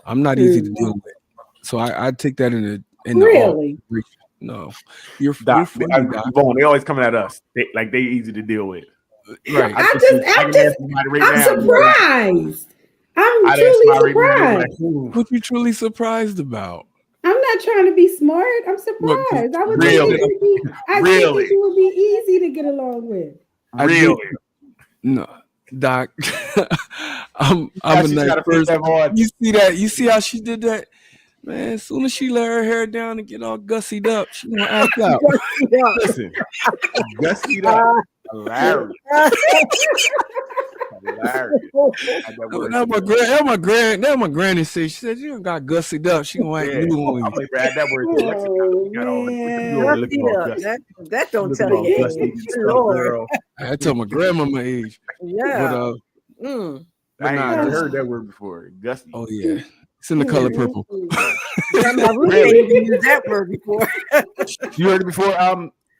I'm not easy to deal with, so I take that in the Really? no, you're Doc, funny, Doc. Vaughn, they always coming at us. They easy to deal with. Right. I can ask somebody right I'm now. surprised. I'm I'd ask truly somebody right now, surprised. like, ooh. What you truly surprised about? I'm not trying to be smart. I'm What, surprised. I would really? think it would be. I think Really? that you would be easy to get along with. I Really? No, Doc. I'm How a she nice try to put person. that on? You see that? You see how she did that? Man, as soon as she let her hair down and get all gussied up, she gonna act out. Listen, gussied up. Hilarious. Hilarious. That my granny said. She said, "You got gussied up." She gonna act Yeah. new on I'm you. gonna add that word to the lexicon. You got all the- man. you already looking all gusty. That don't Looking tell all you. gusty and stuff, Lord. girl. I tell my grandma my age, Yeah. but Mm. but I ain't nah, never just- heard that word before. Gusty. oh yeah, it's in the color purple. Grandma Ruth Really? ain't even used that word before. You heard it before,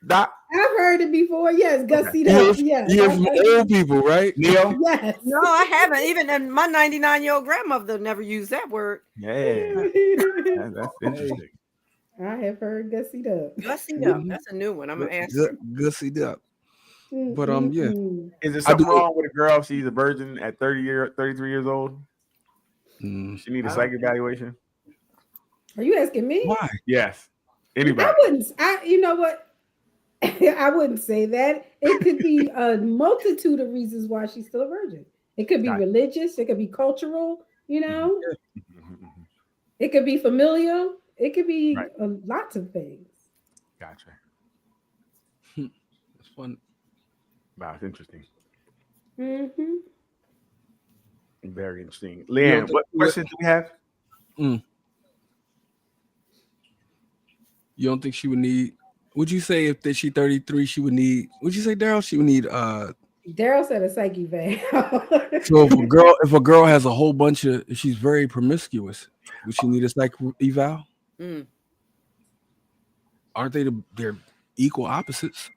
Doc? I've heard it before. Yes, gussied You hear, up. Yes. you hear from old people, right? Neil? Yes. No, I haven't. Even and my 99-year-old grandmother never used that word. Yeah. That's interesting. I have heard gussied up. Gussied up. That's a new one. I'm gonna ask her. Gussied up. But yeah. Mm-mm. Is there I something do- wrong with a girl if she's a virgin at 33 years old? Mm, She need a psych evaluation? Are you asking me? why? Yes. Anybody. I wouldn't. You know what? I wouldn't say that. It could be a multitude of reasons why she's still a virgin. It could be Got it. religious. It could be cultural. You know, Mhm. it could be familial. It could be Right. lots of things. Gotcha. It's fun. Wow, it's interesting. Mm-hmm. Very interesting. Leanne, what questions do we have? You don't think she would need? Would you say if that she 33, she would need? Would you say, Daryl, she would need? Daryl said a psych eval. So if a girl has a whole bunch of, if she's very promiscuous, would she need a psych eval? Mm. Aren't they're equal opposites?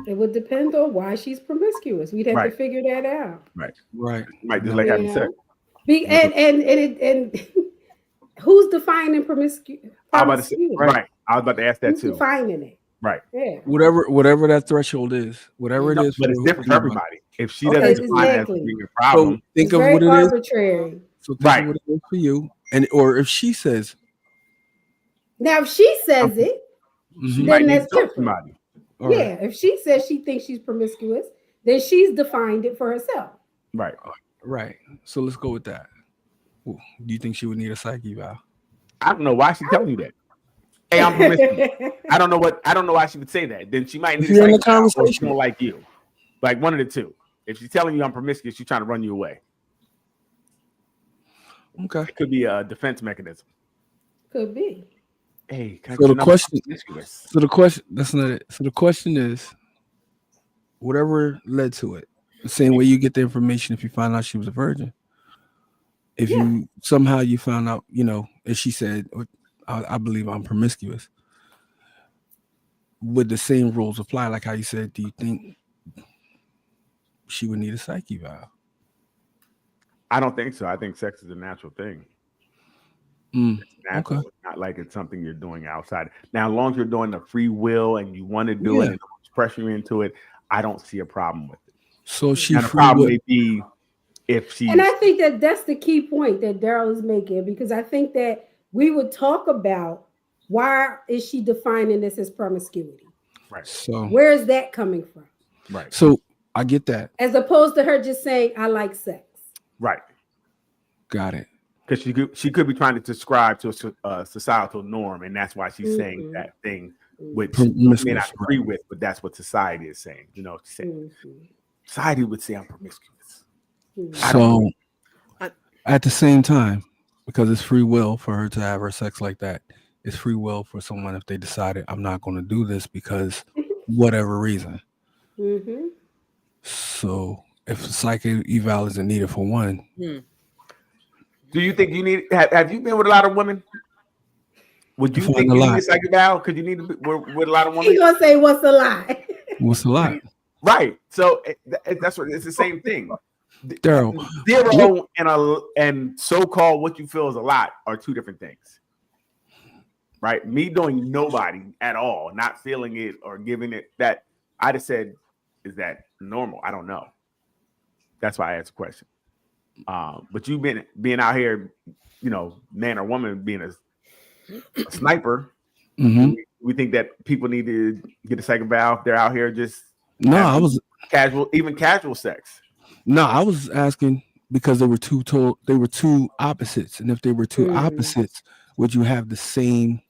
It would depend on why she's promiscuous. We'd have Right. to figure that out. Right. You might just like having sex. And who's defining promiscuous? I was about to say, right. I was about to ask that Who's too. defining it? Right. Yeah. Whatever that threshold is, whatever it No, is. but it's different for everybody. If she Okay, doesn't define it as exactly. being a So problem, think It's of very what it is. arbitrary. So think Right. of what it is for you, and or if she says, Now, if she says it, She Mhm. might Then need to that's talk to different. somebody. All right. Yeah, if she says she thinks she's promiscuous, then she's defined it for herself. Right. Right. So let's go with that. Ooh, do you think she would need a psych eval? I don't know why she's telling you that. Hey, I'm promiscuous. I don't know why she would say that. Then she might need If a you're in a psych eval, or she conversation. don't like you. Like one of the two. If she's telling you I'm promiscuous, she's trying to run you away. Okay. It could be a defense mechanism. Could be. Hey, can I So get the your number? question- I'm promiscuous. So the question, that's not it. So the question is, whatever led to it, the same way you get the information if you find out she was a virgin. If Yeah. you somehow you found out, as she said, I believe I'm promiscuous, would the same rules apply? Like how you said, do you think she would need a psych eval? I don't think so. I think sex is a natural thing. Mm, Natural. okay. It's not like it's something you're doing outside. Now, as long as you're doing the free will and you want to do Yeah. it and it's pressure you into it, I don't see a problem with it. So she And the free problem will. may be if she. And I think that that's the key point that Daryl is making, because I think that we would talk about why is she defining this as promiscuity? Right. So Where is that coming from? Right. so I get that. As opposed to her just saying, I like sex. Right. Got it. Because she could be trying to subscribe to a societal norm, and that's why she's saying Mhm. that thing, which she may Promiscuous, not agree with, but that's what society is saying. Mhm. Society would say I'm promiscuous. Mhm. I don't So I- at the same time, because it's free will for her to have her sex like that, it's free will for someone if they decided I'm not going to do this because whatever reason. Mhm. So if psych eval isn't needed for one, Do you think you need? Have you been with a lot of women? Would you Find think a you need lot. a psych eval? Could you need to be with a lot of He women? gonna say what's a lie? what's a lot? Right. So that's what it's the same thing. Daryl, Zero and so-called what you feel is a lot are two different things. Right? Me doing nobody at all, not feeling it or giving it that I just said, is that normal? I don't know. That's why I asked the question. But you being out here, man or woman being a sniper, mhm. we think that people need to get a second valve. They're out here just No, having I was casual sex. No, I was asking because they were two opposites, and if they were two Mhm. opposites, would you have the same?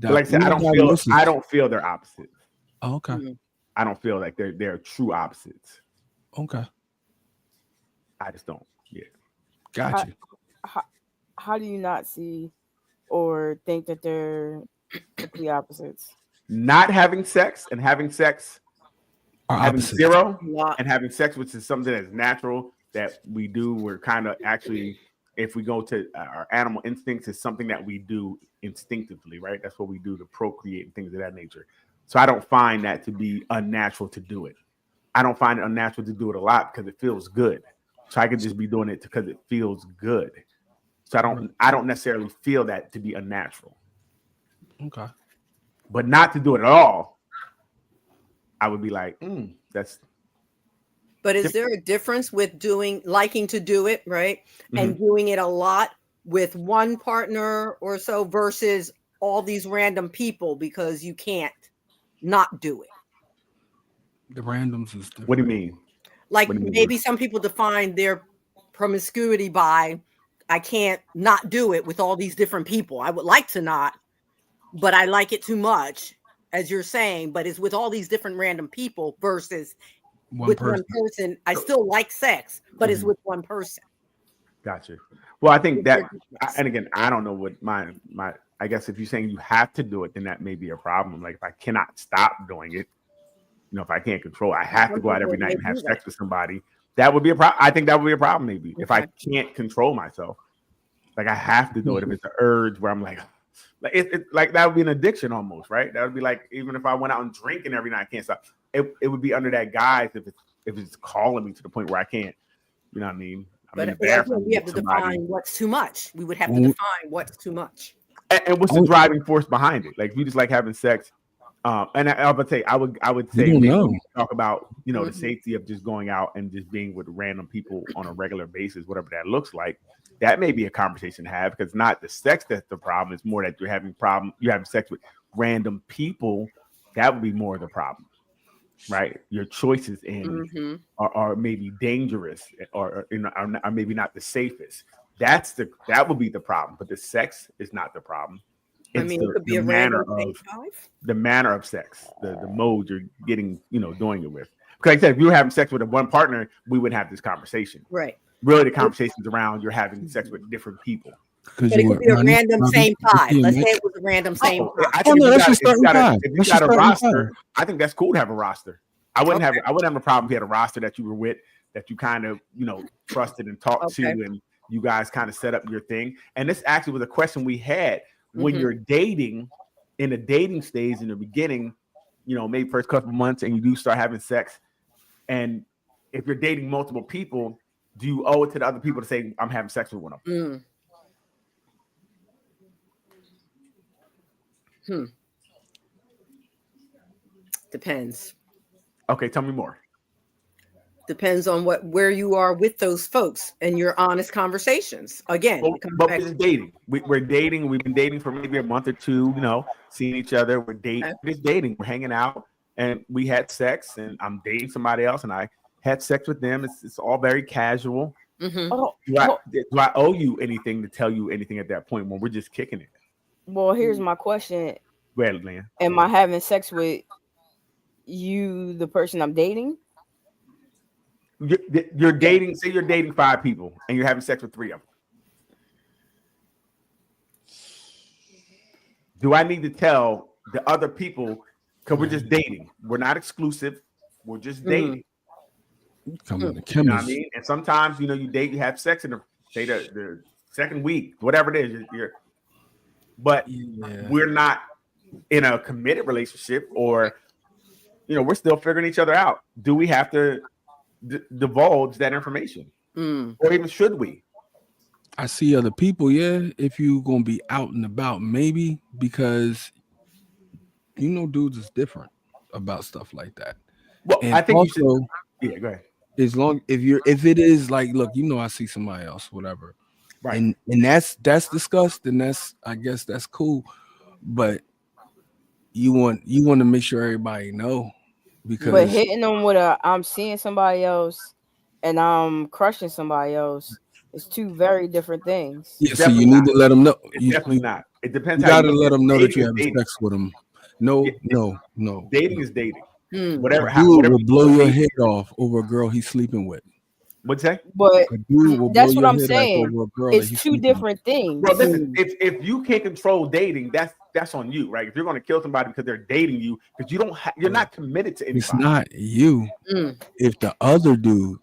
But like I said, I don't feel they're opposites. Oh, okay, Mhm. I don't feel like they're true opposites. okay, I just don't. Yeah. got you. How do you not see or think that they're the opposites? Not having sex and having sex, Our having opposites. zero A lot. and having sex, which is something that's natural that we do. We're kind of actually, if we go to our animal instincts, it's something that we do instinctively, right? That's what we do to procreate and things of that nature. So I don't find that to be unnatural to do it. I don't find it unnatural to do it a lot because it feels good. So I could just be doing it because it feels good. So I don't necessarily feel that to be unnatural. Okay. But not to do it at all, I would be like, that's But is there a difference with liking to do it, right? And doing it a lot with one partner or so versus all these random people because you can't not do it? The randoms is different. what do you mean? Like What do you mean? maybe some people define their promiscuity by I can't not do it with all these different people. I would like to not, but I like it too much, as you're saying, but it's with all these different random people versus One person. one person. I still like sex, but it's with one person. Gotcha. Well, I think that, It's ridiculous. and again, I don't know what my I guess if you're saying you have to do it, then that may be a problem. Like if I cannot stop doing it, if I can't control, I have to go out every night and have sex with somebody. That would be a problem. I think that would be a problem maybe if I can't control myself. Like I have to do it if it's an urge where I'm like it like that would be an addiction almost, right? That would be like even if I went out and drinking every night, I can't stop. It would be under that guise if it's calling me to the point where I can't. You know what I mean? I'm in the bathroom we have to with somebody. define what's too much. We would have to define what's too much. And what's the driving force behind it? Like if you just like having sex. And I would say I would say don't maybe know. we talk about the safety of just going out and just being with random people on a regular basis, whatever that looks like. That may be a conversation to have because not the sex that's the problem. It's more that you're having sex with random people, that would be more of the problem, right? Your choices Mhm. are maybe dangerous or are maybe not the safest. That would be the problem. But the sex is not the problem. I It's mean, it could be the a manner random of five. the manner of sex, the mode you're getting, doing it with. Because like I said, if you were having sex with one partner, we wouldn't have this conversation. Right. Really, the conversation's around you're having sex with different people. But it could be a random same five. Let's say it was a random same five. I think if you got a roster, five. I think that's cool to have a roster. I wouldn't have a problem if you had a roster that you were with, that you kind of, trusted and talked to, and you guys kind of set up your thing. And this actually was a question we had when you're dating, in the dating stage in the beginning, maybe first couple of months, and you do start having sex. And if you're dating multiple people, do you owe it to the other people to say, I'm having sex with one of them? Depends. Okay, tell me more. Depends on where you are with those folks and your honest conversations. Again, but we're just dating. We're dating. We've been dating for maybe a month or two. Seeing each other. We're dating. Okay. We're just dating. We're hanging out, and we had sex. And I'm dating somebody else, and I had sex with them. It's all very casual. Mm-hmm. Do I owe you anything to tell you anything at that point when we're just kicking it? Well, here's my question. Go ahead, Leanne. Am I having sex with you, the person I'm dating? You're dating. Say you're dating 5 people, and you're having sex with 3 of them. Do I need to tell the other people? Because we're just dating. We're not exclusive. We're just dating. Come on, the you know what I mean? And sometimes, you date, you have sex in the second week, whatever it is. But we're not in a committed relationship, or we're still figuring each other out. Do we have to divulge that information, or even should we? I see other people. If you gonna be out and about, maybe, because dudes is different about stuff like that. Well, and I think also, you should. Go ahead. As long if it is like, look, I see somebody else, whatever, right? And that's discussed, and I guess that's cool, but you want to make sure everybody know. But hitting them with I'm seeing somebody else and I'm crushing somebody else is 2 very different things. Yeah, so you need to let them know. Definitely not. It depends. You got to let them know that you're having sex with them. No. Dating is dating. Whatever will blow your head off over a girl he's sleeping with. What's that? But that's what I'm saying. It's 2 different things. Well, listen, if you can't control dating, that's on you, right? If you're going to kill somebody because they're dating you, because you're not committed to anybody. It's not you. If the other dude,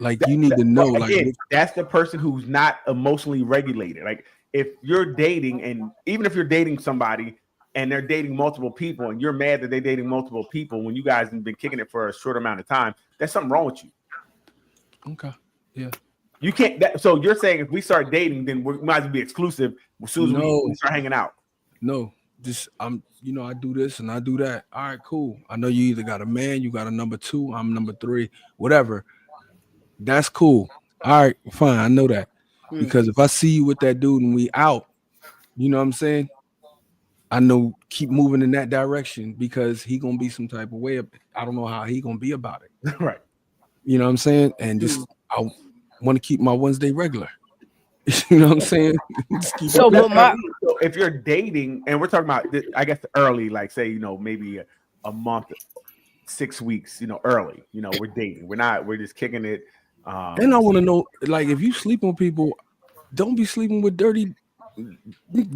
you need to know, again, that's the person who's not emotionally regulated. Like, if you're dating, and even if you're dating somebody and they're dating multiple people, and you're mad that they're dating multiple people when you guys have been kicking it for a short amount of time, there's something wrong with you. Okay. Yeah. You can't. So you're saying if we start dating, then we might as well be exclusive as soon as we start hanging out. No, just I do this and I do that. All right, cool. I know you either got a man, you got a number 2, I'm number 3, whatever. That's cool. All right, fine. I know that. Because if I see you with that dude and we out, you know what I'm saying? I know, keep moving in that direction, because he gonna be some type of way. I don't know how he gonna be about it. Right. You know what I'm saying? And just I want to keep my Wednesday regular. You know what I'm saying? So if you're dating, and we're talking about, I guess, early, like say, maybe a month, 6 weeks, early, we're dating. We're just kicking it. And I want to know, like, if you sleeping with people, don't be sleeping with dirty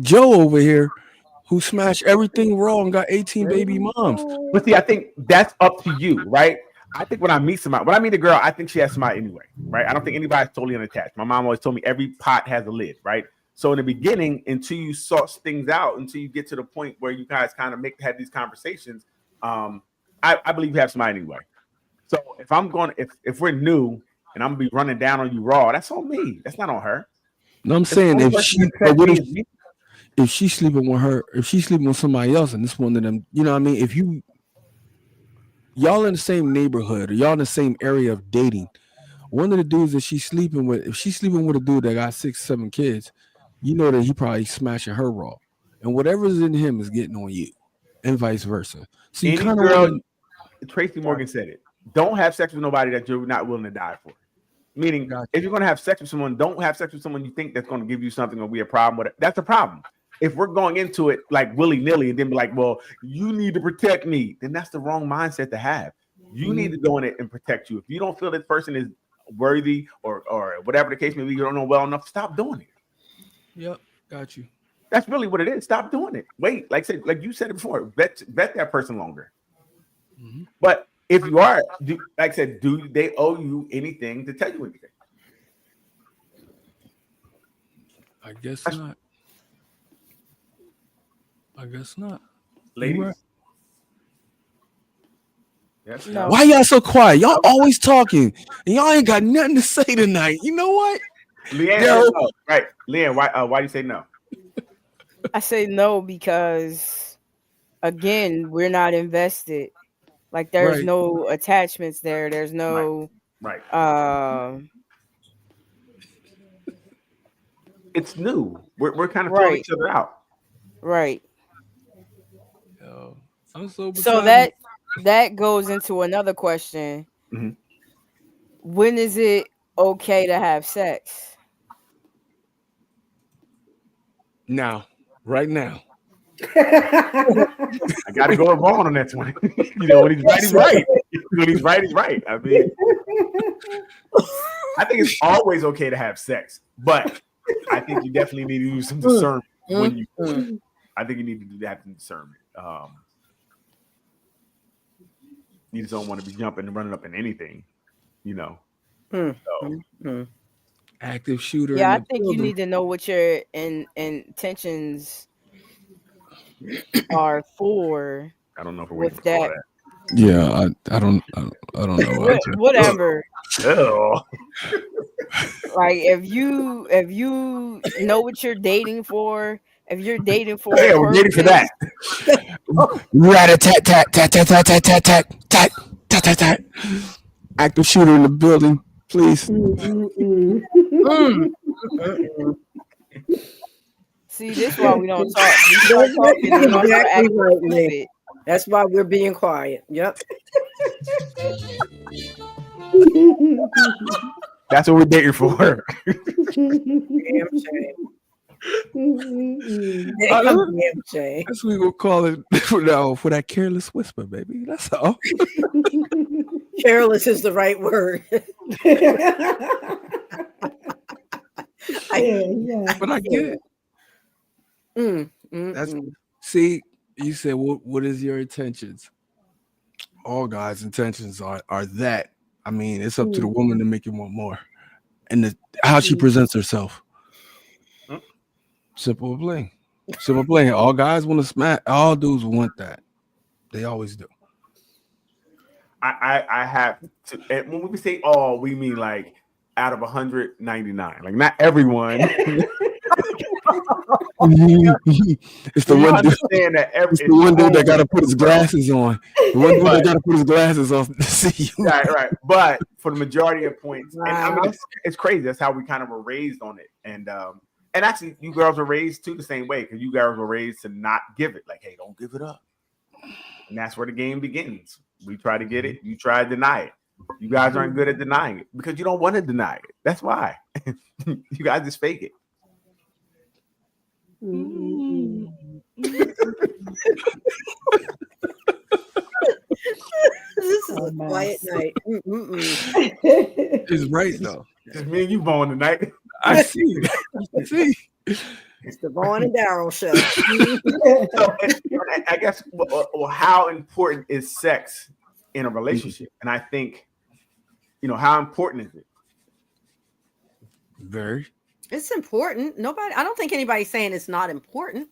Joe over here who smashed everything raw and got 18 baby moms. But see, I think that's up to you, right? I think when I meet a girl, I think she has somebody anyway, right? I don't think anybody's totally unattached. My mom always told me every pot has a lid, right? So in the beginning, until you sort things out, until you get to the point where you guys kind of have these conversations, I believe you have somebody anyway. So if we're new and I'm gonna be running down on you raw, that's on me. That's not on her. No, I'm saying if she's sleeping with somebody else and this one of them, you know what I mean? If y'all in the same neighborhood or y'all in the same area of dating, one of the dudes that she's sleeping with, if she's sleeping with a dude that got 6, 7 kids, you know that he probably smashing her raw, and whatever's in him is getting on you. and vice versa. So you Any kind girl, of Tracy Morgan said it. Don't have sex with nobody that you're not willing to die for. Meaning, Gotcha. if you're going to have sex with someone, don't have sex with someone you think that's going to give you something or be a problem with it. That's a problem. If we're going into it like willy-nilly and then be like, well, you need to protect me, then that's the wrong mindset to have. You need to go in it and protect you. If you don't feel this person is worthy or whatever the case may be, you don't know well enough, stop doing it. Yep, got you. That's really what it is. Stop doing it. Wait, like you said it before, vet that person longer. Mm-hmm. But if you are, like I said, do they owe you anything to tell you anything? I guess not. I guess not. Ladies. Right. Yes. No. Why y'all so quiet? Y'all always talking, and y'all ain't got nothing to say tonight. You know what? Leanne, no. Right? Leanne, why do you say no? I say no because, again, we're not invested. Like there's Right. no attachments there. There's no Right. It's new. We're kind of throwing Right. each other out. Right. Yo, I'm so So beside that goes into another question. Mhm. When is it okay to have sex? now, right now. I got to go with Vaughn on that one. When he's right, he's right. When he's right, he's right. I mean, I think it's always okay to have sex, but I think you definitely need to use some discernment when you. I think you need to do that in discernment. You just don't want to be jumping and running up in anything, So, Active shooter. Yeah, I in the think you building. need to know what your intentions are for I don't know if we're with waiting for that. Yeah, I don't know. Whatever. Oh, Like if you know what you're dating for, if you're dating for yeah, we're waiting for that. Rat a tat tat tat tat tat tat tat tat tat tat tat tat. Active shooter in the building, please. See, this is why we don't talk. We start talking and we start Exactly acting right, Nick. stupid. That's why we're being quiet. Yep. That's what we're dating for. Damn shame. Damn shame. That's what we gonna call it for that careless whisper, baby. That's all. Careless is the right word. But I get it. That's see, you said what is your intentions? All guys' intentions are that. I mean, it's up to the woman to make you want more. And how she presents herself. Simple and plain. Simple and plain. All guys want to smack, all dudes want that. They always do. I have to, and when we say all, we mean like out of 199. Like not everyone. It's the one dude, understand that it's the one dude that got to put his glasses on. The one dude that got to put his glasses on to see you. Right. But for the majority of points, and I mean, it's crazy. That's how we kind of were raised on it. And actually, you girls were raised too the same way because you girls were raised to not give it. Like, hey, don't give it up. And that's where the game begins. We try to get it. You try to deny it. You guys aren't good at denying it because you don't want to deny it. That's why. You guys just fake it. This is a quiet night. It's right though. Just me and you born tonight. I see. See. It's the Vaughn and Daryl show. So, I guess, well, how important is sex in a relationship? And I think, how important is it? Very. It's important. I don't think anybody's saying it's not important.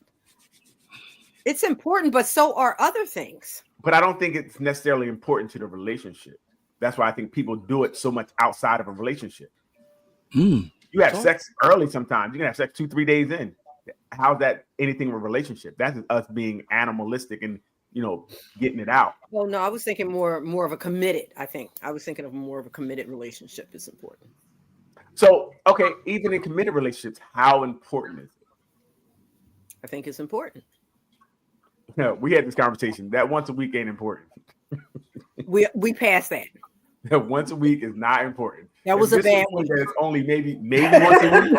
It's important, but so are other things. But I don't think it's necessarily important to the relationship. That's why I think people do it so much outside of a relationship. You have sex early sometimes. You can have sex 2-3 days in. How's that anything with a relationship? That's us being animalistic and getting it out. Well, no, I was thinking more of a committed. I think I was thinking of more of a committed relationship is important. So, okay, even in committed relationships, how important is it? I think it's important. we had this conversation. That once a week ain't important. We passed that. That once a week is not important. That was a bad week. It's only maybe once a week.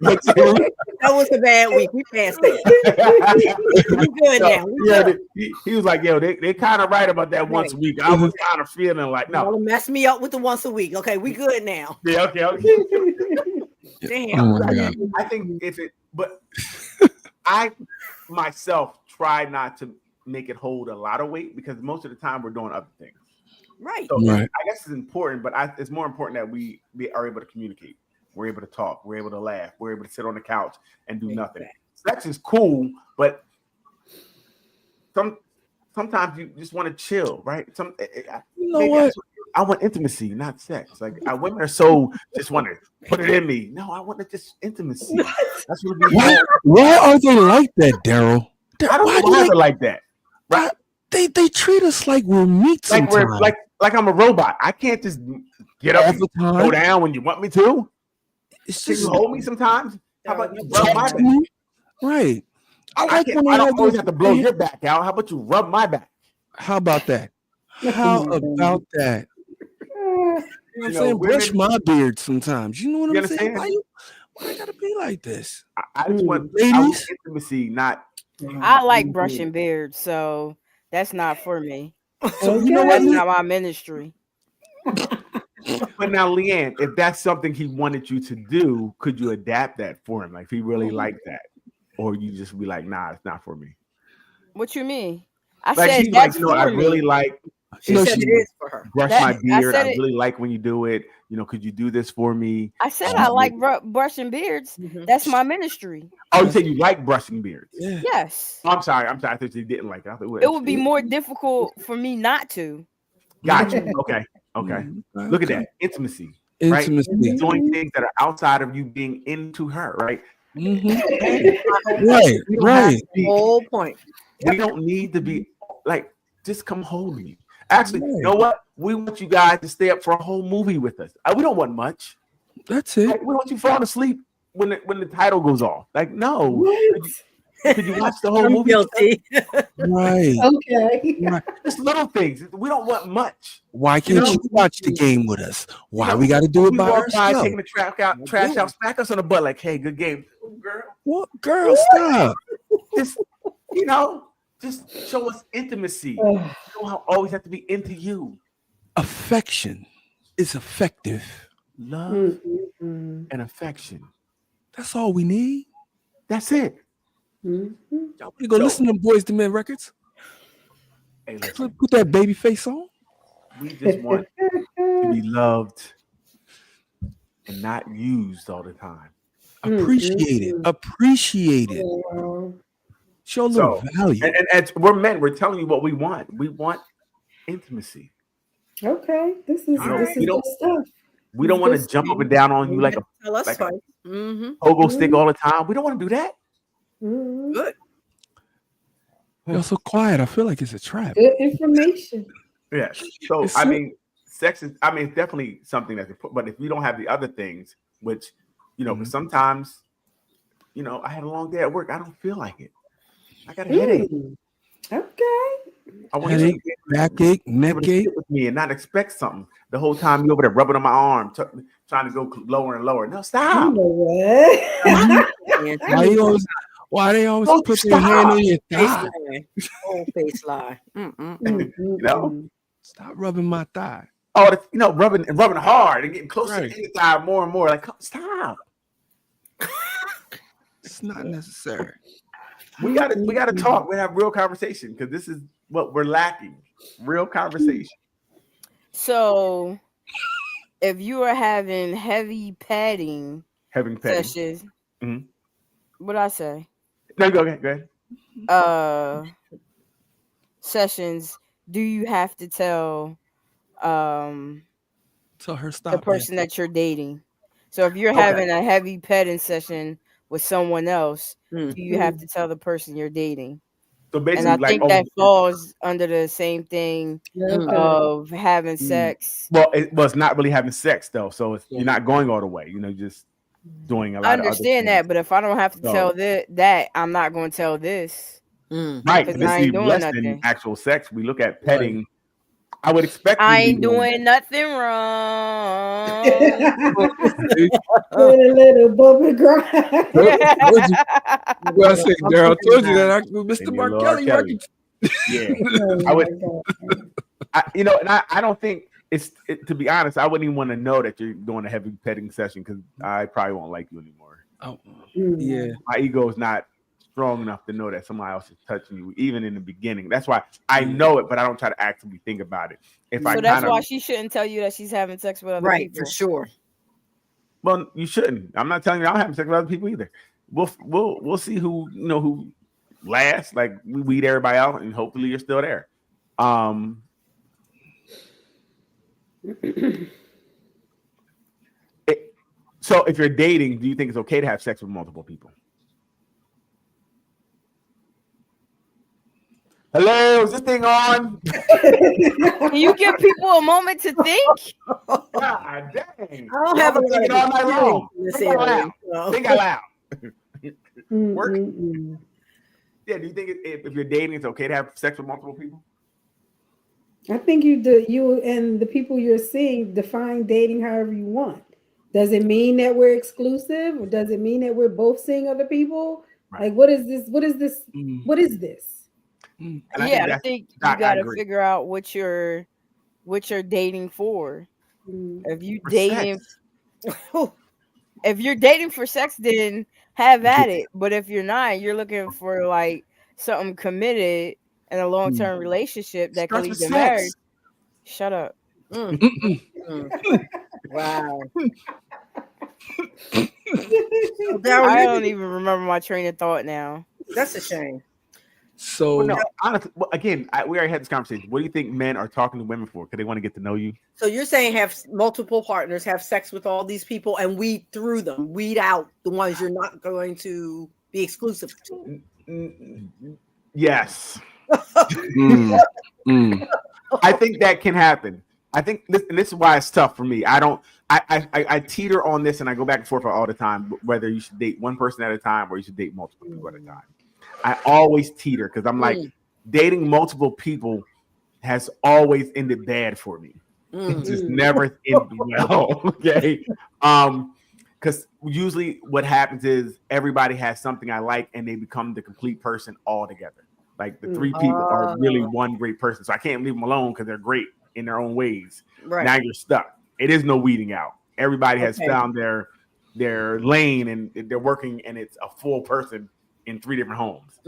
That was a bad week. We passed that. We good now. We good. He was like, yo, they kind of right about that once a week. I was kind of feeling like, no. Y'all mess me up with the once a week. Okay, we good now. Yeah, okay. Damn. Oh my God. I think but I myself try not to make it hold a lot of weight because most of the time we're doing other things. Right. So Right. I guess it's important, but it's more important that we are able to communicate. We're able to talk. We're able to laugh. We're able to sit on the couch and do nothing. Sex is cool, but sometimes you just want to chill, right? You know what? I want intimacy, not sex. Like women are so just want to put it in me. No, I want to just intimacy. That's what we want. Why are they like that, Daryl? I don't know why they're like that. Right? They treat us like we're meat Like sometimes. we're like I'm a robot. I can't just get up All and the time. go down when you want me to. It's Can just you hold me sometimes? How about you rub my back? right. I don't always have to blow your back out. How about you rub my back? How about that? How about that? You know what I'm saying? women- Brush my beard sometimes. You know what You I'm saying? understand? Why I gotta be like this? I just want Ladies? intimacy, not. I like brushing beards, so that's not for me. So you know what? That's not my ministry. But now, Leanne, if that's something he wanted you to do, could you adapt that for him? Like, if he really liked that, or you just be like, "Nah, it's not for me." What you mean? I Like said she's that's like, I for me. really like. She said it is for her. Brush That- my I beard. said I it- really like when you do it. Could you do this for me? I said I like brushing beards. That's my ministry. Oh, you said you like brushing beards. Yeah. Yes. I'm sorry. I thought you didn't like it. I thought It would be more difficult for me not to. Gotcha. Okay. Mm-hmm. Look at that intimacy. Right? Intimacy. Doing things that are outside of you being into her. Right. Mhm. Right. We don't have to be- Whole point. We don't need to be like, just come hold me. Actually, you know what? We want you guys to stay up for a whole movie with us. We don't want much. That's it. Like, we want you falling asleep when the title goes off. Like, no. Could you watch the whole I'm movie? guilty. Right. Okay. Right. Just little things. We don't want much. Why can't you watch the game with us? Why we got to do it We by walk by ourselves? taking the trash out, smack us on the butt like, hey, good game. Girl, What, girl? Stop. just, just show us intimacy. You don't always have to be into you. Affection is effective. Love and affection. That's all we need. That's it. Y'all want to go listen to them Boys to Men records? Hey, listen, Put that baby face on. we just want to be loved and not used all the time. Appreciate it. Appreciate it. Show a little value. And we're men. We're telling you what we want. We want intimacy. Okay, this is good stuff. We don't want to jump up and down on you like a Tell us like twice. pogo stick all the time. We don't want to do that. Good. Y'all so quiet. I feel like it's a trap. Good information. Yeah. So It's I so- mean, sex is. I mean, it's definitely something that's important. But if you don't have the other things, which because sometimes, I had a long day at work. I don't feel like it. I got a headache. Okay. I want you Headache, backache, to be able to neck ache. sit with me and not expect something the whole time. You over there rubbing on my arm, trying to go lower and lower. No, You stop. know what? Why they always Don't put their hand on your Face thigh? lie. Whole face lie. Stop rubbing my thigh. Oh, rubbing hard and getting closer Right. to the thigh more and more. Like, stop. It's not necessary. We gotta talk. We have real conversation because this is what we're lacking. Real conversation. So if you are having heavy padding Having petting. sessions, Mhm. what I say? No, go ahead. Sessions, do you have to tell Tell her the stop. person that you're dating? So if you're Okay. having a heavy petting session with someone else, do you have Mm. to tell the person you're dating? So And basically, I like, think that falls under the same thing Okay. of having sex. it's not really having sex though. So you're not going all the way. Just doing a lot. I of other understand things. that, but if I don't have to So- tell that, I'm not going to tell this. Right. Because This I is ain't doing less than nothing. actual sex. We look at petting. I would expect you I to be ain't doing nothing wrong. Put a little bubble grind. Told you. Well, I say, Daryl, I told you that And Mr. your Lord Markelly Kelly. record. Yeah. Oh I would, my God. and I don't think to be honest, I wouldn't even want to know that you're doing a heavy petting session because I probably won't like you anymore. Oh, Mm. yeah. My ego is not strong enough to know that somebody else is touching you, even in the beginning. That's why I know it, but I don't try to actively think about it. If I So that's kind why of, she shouldn't tell you that she's having sex with other Right, people. for sure. well, you shouldn't. I'm not telling you I'm having sex with other people either. We'll see who lasts. Like we weed everybody out, and hopefully you're still there. So if you're dating, do you think it's okay to have sex with multiple people? Hello, is this thing on? Can you give people a moment to think? God dang. I don't have a Y'all been lot of thinking all night experience long. in this Think out area. loud. So. Think out loud. Work. Mm-mm-mm. Yeah, do you think if you're dating, it's okay to have sex with multiple people? I think you and the people you're seeing define dating however you want. Does it mean that we're exclusive, or does it mean that we're both seeing other people? Right. Like, what is this? What is this? Mm. What is this? And I think you I gotta agree. figure out what you're dating for. Mm. If you For dating, sex. if you're dating for sex, then have at it. But if you're not, you're looking for like something committed in a long-term relationship that could Starts lead with to sex. marriage. Shut up. Wow. So, I Daryl, don't even remember my train of thought now. that's a shame. So Well, no, honestly, again, we already had this conversation. What do you think men are talking to women for? Because they want to get to know you. So you're saying have multiple partners, have sex with all these people, and weed through them, weed out the ones you're not going to be exclusive to. Yes. I think that can happen. I think this is why it's tough for me. I teeter on this and I go back and forth all the time, whether you should date one person at a time or you should date multiple people at a time. I always teeter because I'm like, dating multiple people has always ended bad for me. It just never ended well. Okay. Because usually what happens is everybody has something I like and they become the complete person all together. Like the three people are really one great person. So I can't leave them alone because they're great in their own ways. Right. Now you're stuck. It is no weeding out. Everybody has found their lane and they're working and it's a full person in 3 different homes.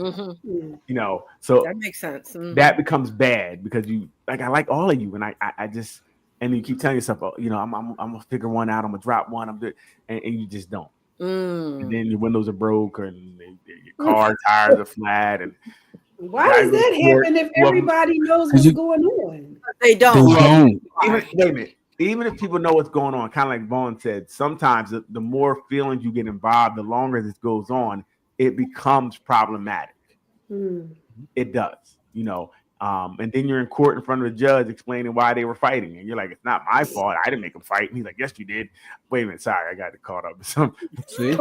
So that makes sense. That becomes bad because you like, I like all of you. And I just, and you keep telling yourself, oh, I'm gonna figure one out. I'm gonna drop one. I'm good. And you just don't. And then your windows are broke and your car tires are flat. And why does that happen if everybody knows what's going on? They don't. Wait a minute. Even if people know what's going on, kind of like Vaughn said, sometimes the more feelings you get involved, the longer this goes on, it becomes problematic. It does, and then you're in court in front of the judge explaining why they were fighting, and you're like, "It's not my fault. I didn't make them fight." And he's like, "Yes, you did." Wait a minute, sorry, I got caught up with something. See,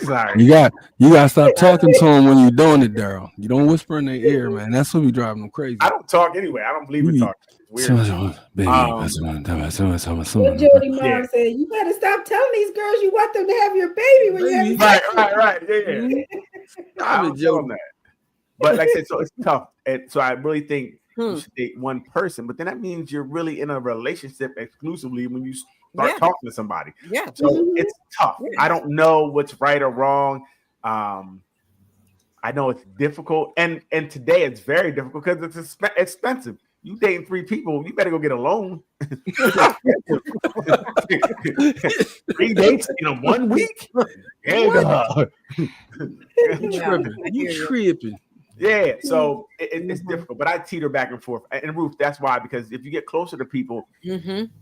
sorry. You got to stop talking to them when you're doing it, Daryl. You don't whisper in their ear, man. That's what be driving them crazy. I don't talk anyway. I don't believe in talking. It's weird. What Jody mom said, you better stop telling these girls you want them to have your baby when you have right, yeah. I don't tell them that. But like I said, so it's tough. And so I really think you should date one person, but then that means you're really in a relationship exclusively when you start talking to somebody. Yeah. So it's tough. I don't know what's right or wrong. I know it's difficult. And today it's very difficult because it's expensive. You dating 3 people, you better go get a loan. 3 dates in 1 week? You tripping. Yeah, so it's difficult, but I teeter back and forth. And Ruth, that's why, because if you get closer to people,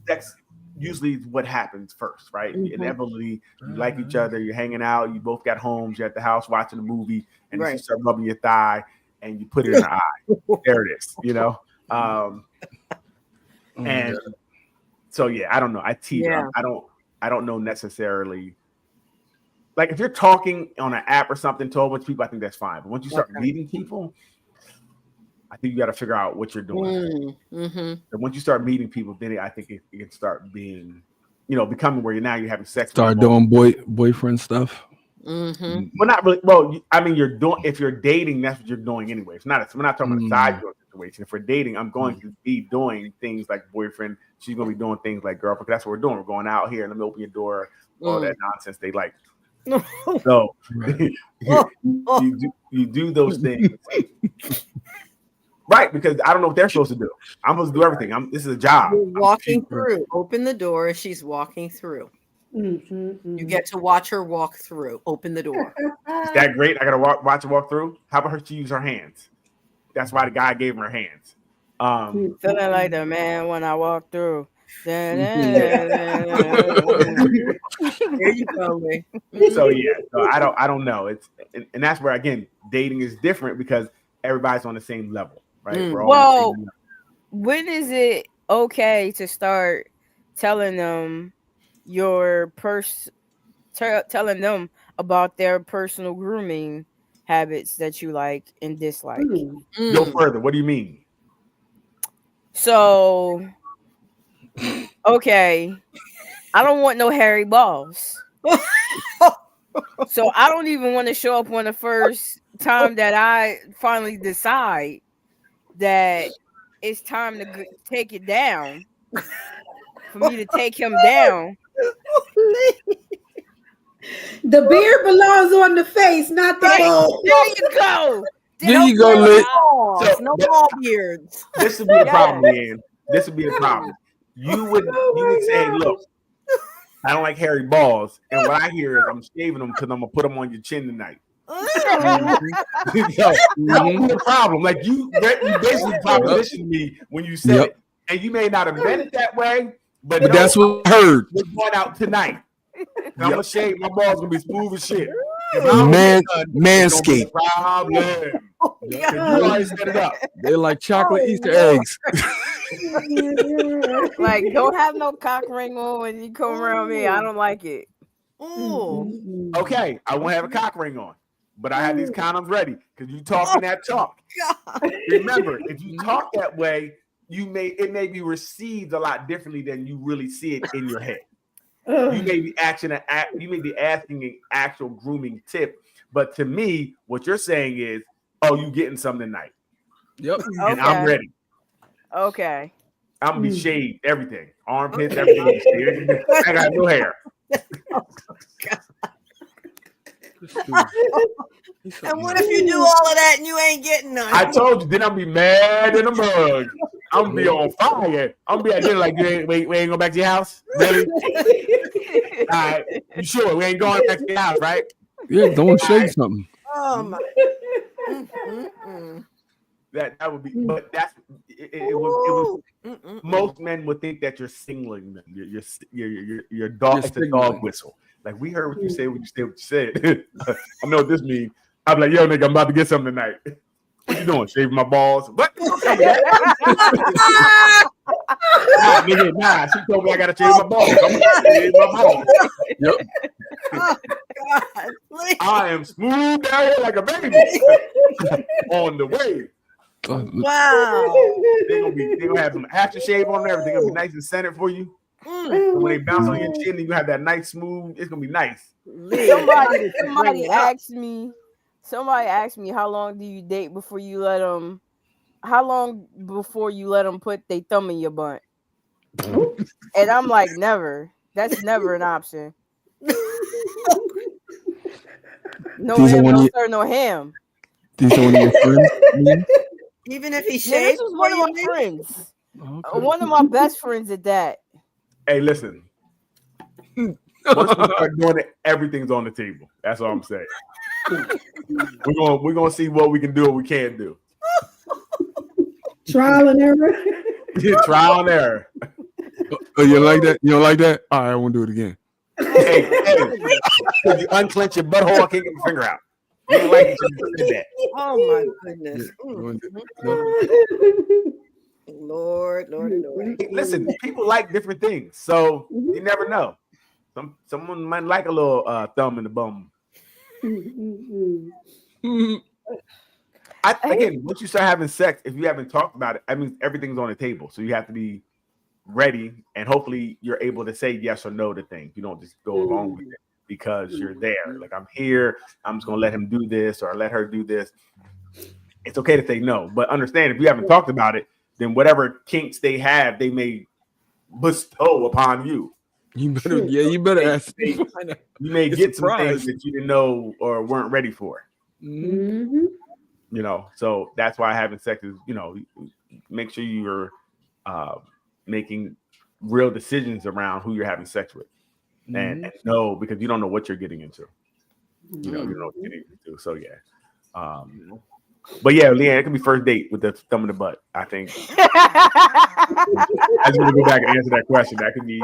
that's usually what happens first, right? Inevitably, you like each other, you're hanging out, you both got homes, you're at the house watching a movie, and you start rubbing your thigh, and you put it in her eye. There it is, and so I don't know. I teeter. I don't know necessarily like if you're talking on an app or something to a bunch of people, I think that's fine. But once you start meeting people, I think you got to figure out what you're doing. And once you start meeting people, then I think it can start being, becoming where you're having sex. Start doing boyfriend stuff. Well, not really. Well, I mean, if you're dating, that's what you're doing anyway. We're not talking about a side door situation. If we're dating, I'm going to be doing things like boyfriend. She's going to be doing things like girlfriend. That's what we're doing. We're going out here and let me open your door. All that nonsense they like. So you do those things. Right, because I don't know what they're supposed to do. I'm supposed to do everything. This is a job. You're walking through. Open the door as she's walking through. You get to watch her walk through. Open the door. Is that great? I gotta watch her walk through. How about her to use her hands? That's why the guy gave her hands. Feeling like the man when I walk through. There you go, Lee. So I don't know. It's and that's where again dating is different because everybody's on the same level, right? We're all on the same level. When is it okay to start telling them telling them about their personal grooming habits that you like and dislike? Go further. What do you mean? So, okay, I don't want no hairy balls. So I don't even want to show up on the first time that I finally decide that it's time to take it down. For me to take him down. The beard belongs on the face, not the ball. There you go. There you go, Lit. No ball beards. This would be the problem, Ian. This would be the problem. You would say, look, I don't like hairy balls, and what I hear is I'm shaving them because I'm gonna put them on your chin tonight. That would be the problem. Like you basically propositioned me when you said it, and you may not have meant it that way, but that's what I heard. We're going out tonight. I'm gonna shave. My balls gonna be smooth as shit. Manscaped. You already set it up. They're like chocolate Easter eggs. Like, don't have no cock ring on when you come around me. I don't like it. Okay, I won't have a cock ring on, but I have these condoms ready because you talking that talk. Remember, if you talk that way, it may be received a lot differently than you really see it in your head. You may be asking an actual grooming tip, but to me, what you're saying is, "Oh, you getting some tonight?" Yep, and I'm ready. Okay, I'm gonna be shaved, everything, armpits, everything. I got no hair. And what if you do all of that and you ain't getting none? I told you, then I'll be mad in the mug. I'm gonna be on fire. I'm gonna be at dinner like, we ain't going back to your house? Really? All right. You sure? We ain't going back to your house, right? Yeah, don't shake something. Oh my. That would be, but it was most men would think that you're singling them. Your dog. It's a dog whistle. Like we heard what you said. What you said. I know what this means. I'm like, yo, nigga, I'm about to get something tonight. What you doing? Shaving my balls? What? Nah, nigga, nah. She told me I gotta shave my balls. I'm gonna shave my balls. Yep. Oh, God. I am smooth down here like a baby on the way. Wow. They're gonna have some aftershave on there. Everything gonna be nice and centered for you. So when they bounce on your chin, you have that nice smooth. It's gonna be nice. Somebody asked me how long do you date before you let them? How long before you let them put their thumb in your butt? And I'm like, never. That's never an option. No ham, no sir, no ham. These are one of your friends? Even if he Yeah, shaved, this was one of my friends. Okay. One of my best friends at that. Hey, listen. Once we start doing it, everything's on the table. That's all I'm saying. We're gonna see what we can do and we can't do. Trial and error. Trial and error. Oh, you like that? You don't like that? All right, I won't do it again. Hey, if you unclench your butthole, I can't get my finger out. You don't like it, you did that. oh my goodness. Lord. Listen, people like different things, so you never know. someone might like a little thumb in the bum. Again, once you start having sex, if you haven't talked about it, I mean everything's on the table. So you have to be ready, and hopefully you're able to say yes or no to things. You don't just go along with it because you're there. Like, I'm here, I'm just gonna let him do this or let her do this. It's okay to say no, but understand if you haven't talked about it, then whatever kinks they have, they may bestow upon you. You better ask. You may get some things that you didn't know or weren't ready for. Mm-hmm. You know, so that's why having sex is, you know, make sure you're making real decisions around who you're having sex with, and know, because you don't know what you're getting into. You know, you don't know what you're getting into. So yeah. But yeah, Leanne, it could be first date with the thumb in the butt. I think. I just want to go back and answer that question. That could be.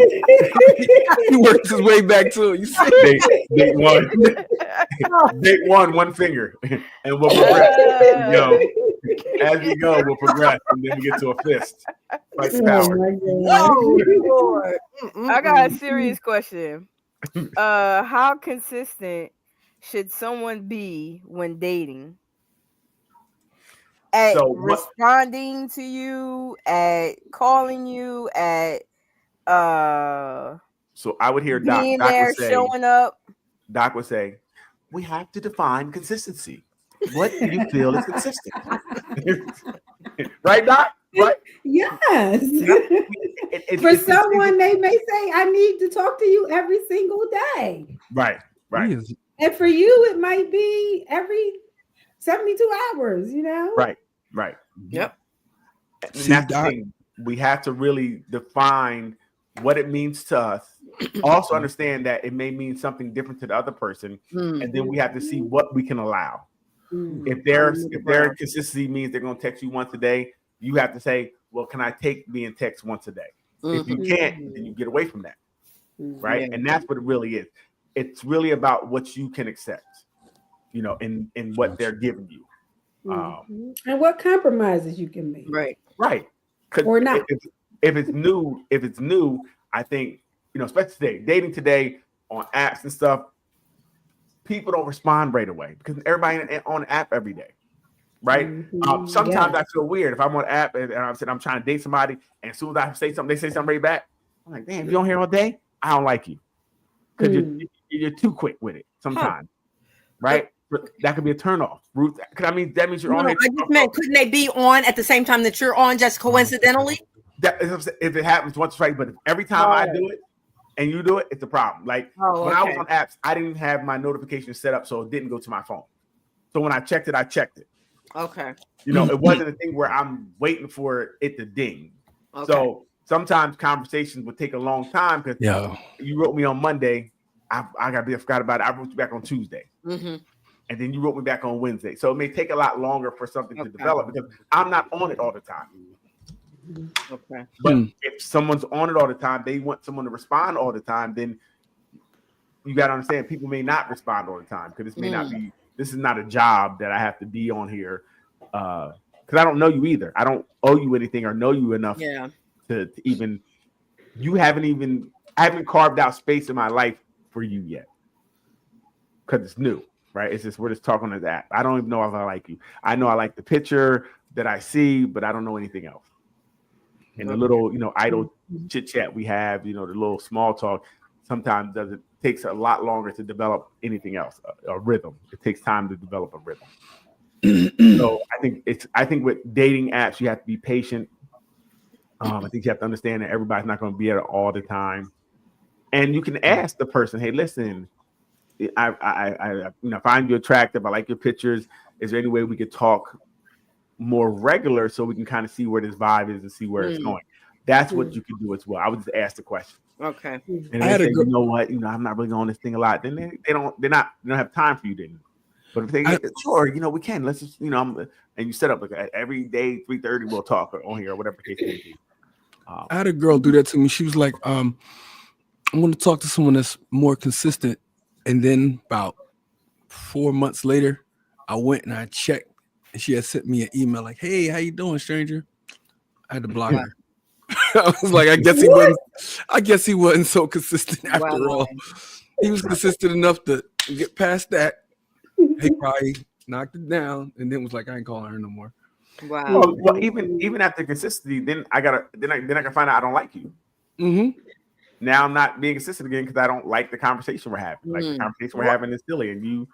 He works his way back to it. You see, date one. Date one finger, and we'll progress. As we go, we'll progress, and then we get to a fist. Like power. Oh, Lord. I got a serious question. How consistent should someone be when dating? At responding to you, at calling you, at so I would hear Doc there, say, showing up. Doc would say, "We have to define consistency. What do you feel is consistent?" Right, Doc? Right? Yes. For someone, they may say, "I need to talk to you every single day." Right. And for you, it might be every 72 hours, you know? Right. Yep. And that's the thing. We have to really define what it means to us. Also understand that it may mean something different to the other person. And then we have to see what we can allow. If their consistency means they're going to text you once a day, you have to say, well, can I take being text once a day? If you can't, then you get away from that. Right. Yeah. And that's what it really is. It's really about what you can accept, you know, in what they're giving you. And what compromises you can make. Right. Or not. If it's new, I think, you know, especially today, dating today on apps and stuff, people don't respond right away because everybody on the app every day. Right. Sometimes I feel weird if I'm on an app and I'm trying to date somebody, and as soon as I say something, they say something right back. I'm like, damn, you don't hear all day? I don't like you. Because you're too quick with it sometimes. Right? That could be a turnoff. Ruth, because I mean, that means you're on. I just meant, couldn't they be on at the same time that you're on, just coincidentally? If it happens once, right? But if every time I do it and you do it, it's a problem. Like when I was on apps, I didn't have my notifications set up, so it didn't go to my phone. So when I checked it, Okay. You know, it wasn't a thing where I'm waiting for it to ding. Okay. So sometimes conversations would take a long time because you wrote me on Monday. I forgot about it. I wrote you back on Tuesday. And then you wrote me back on Wednesday. So it may take a lot longer for something to develop because I'm not on it all the time. Okay. But if someone's on it all the time, they want someone to respond all the time, then you got to understand people may not respond all the time because this is not a job that I have to be on here because I don't know you either. I don't owe you anything or know you enough to even, I haven't carved out space in my life for you yet because it's new. Right, it's just we're just talking on that. I don't even know if I like you. I know I like the picture that I see, but I don't know anything else. And the little, idle chit chat we have, the little small talk, sometimes takes a lot longer to develop anything else. A rhythm. It takes time to develop a rhythm. So I think with dating apps, you have to be patient. I think you have to understand that everybody's not going to be there all the time, and you can ask the person, "Hey, listen. I find you attractive. I like your pictures. Is there any way we could talk more regular so we can kind of see where this vibe is and see where it's going?" That's what you can do as well. I would just ask the question. Okay. And they say, you know what? I'm not really on this thing a lot. Then they don't have time for you then. But if they sure, we can. Let's just, and you set up like every day 3:30 we'll talk on here or whatever the case may be. I had a girl do that to me. She was like, I'm going to talk to someone that's more consistent. And then about 4 months later, I went and I checked, and she had sent me an email like, "Hey, how you doing, stranger?" I had to block her. I was like, I guess he wasn't so consistent after all. He was consistent enough to get past that. He probably knocked it down and then was like, I ain't calling her no more. Wow. Well, even after consistency, then I can find out I don't like you. Mm-hmm. Now I'm not being consistent again because I don't like the conversation we're having. Like the conversation we're having is silly, and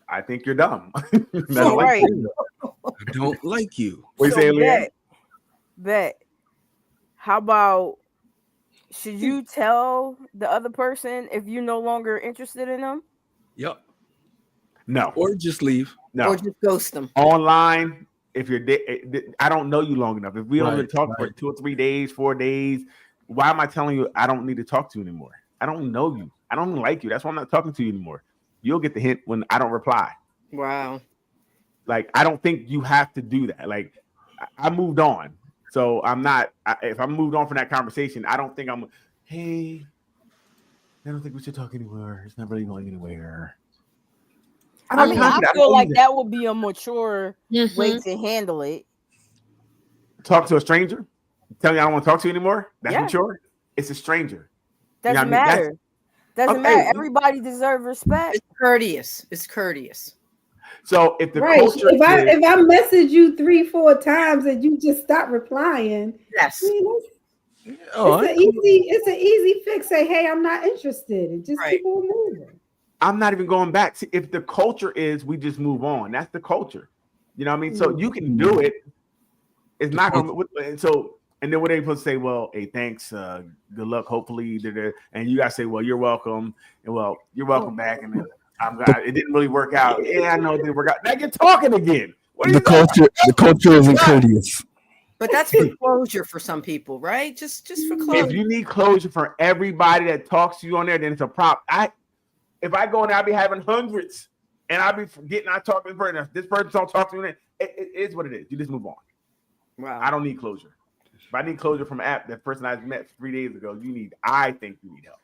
I think you're dumb. I don't like you. I don't like you. What you say, Leanne? Bet. How about, should you tell the other person if you're no longer interested in them? Yep. No. Or just leave. No. Or just ghost them. Online, if you're I don't know you long enough. If we only talk for 2 or 3 days, 4 days, why am I telling you I don't need to talk to you anymore? I don't know you. I don't even like you. That's why I'm not talking to you anymore. You'll get the hint when I don't reply. Wow. Like, I don't think you have to do that. Like, I moved on. So I'm not, if I moved on from that conversation, I don't think hey, I don't think we should talk anywhere. It's not really going anywhere. I feel like that would be a mature way to handle it. Talk to a stranger? Tell you I don't want to talk to you anymore? That's mature? It's a stranger. Doesn't matter. Doesn't matter. Everybody deserves respect. It's courteous. So if the culture if I message you 3-4 times and you just stop replying, yes, it's an easy fix. Say, hey, I'm not interested, and just keep on moving. I'm not even going back. See, if the culture is we just move on, that's the culture. You know what I mean? So you can do it. It's not going to. And then what they supposed to say? Well, hey, thanks, good luck. Hopefully, and you guys say, well, you're welcome, and well, you're welcome back, and then I'm glad it didn't really work out. Yeah, I know it didn't work out. Now you're talking again. The culture isn't courteous. But that's for closure for some people, right? Just for closure. If you need closure for everybody that talks to you on there, then it's a problem. If I go in there, I'll be having hundreds, and I'll be forgetting I talk to this person. If this person don't talk to me, it is what it is. You just move on. Wow. I don't need closure. If I need closure from that person I met 3 days ago, I think you need help.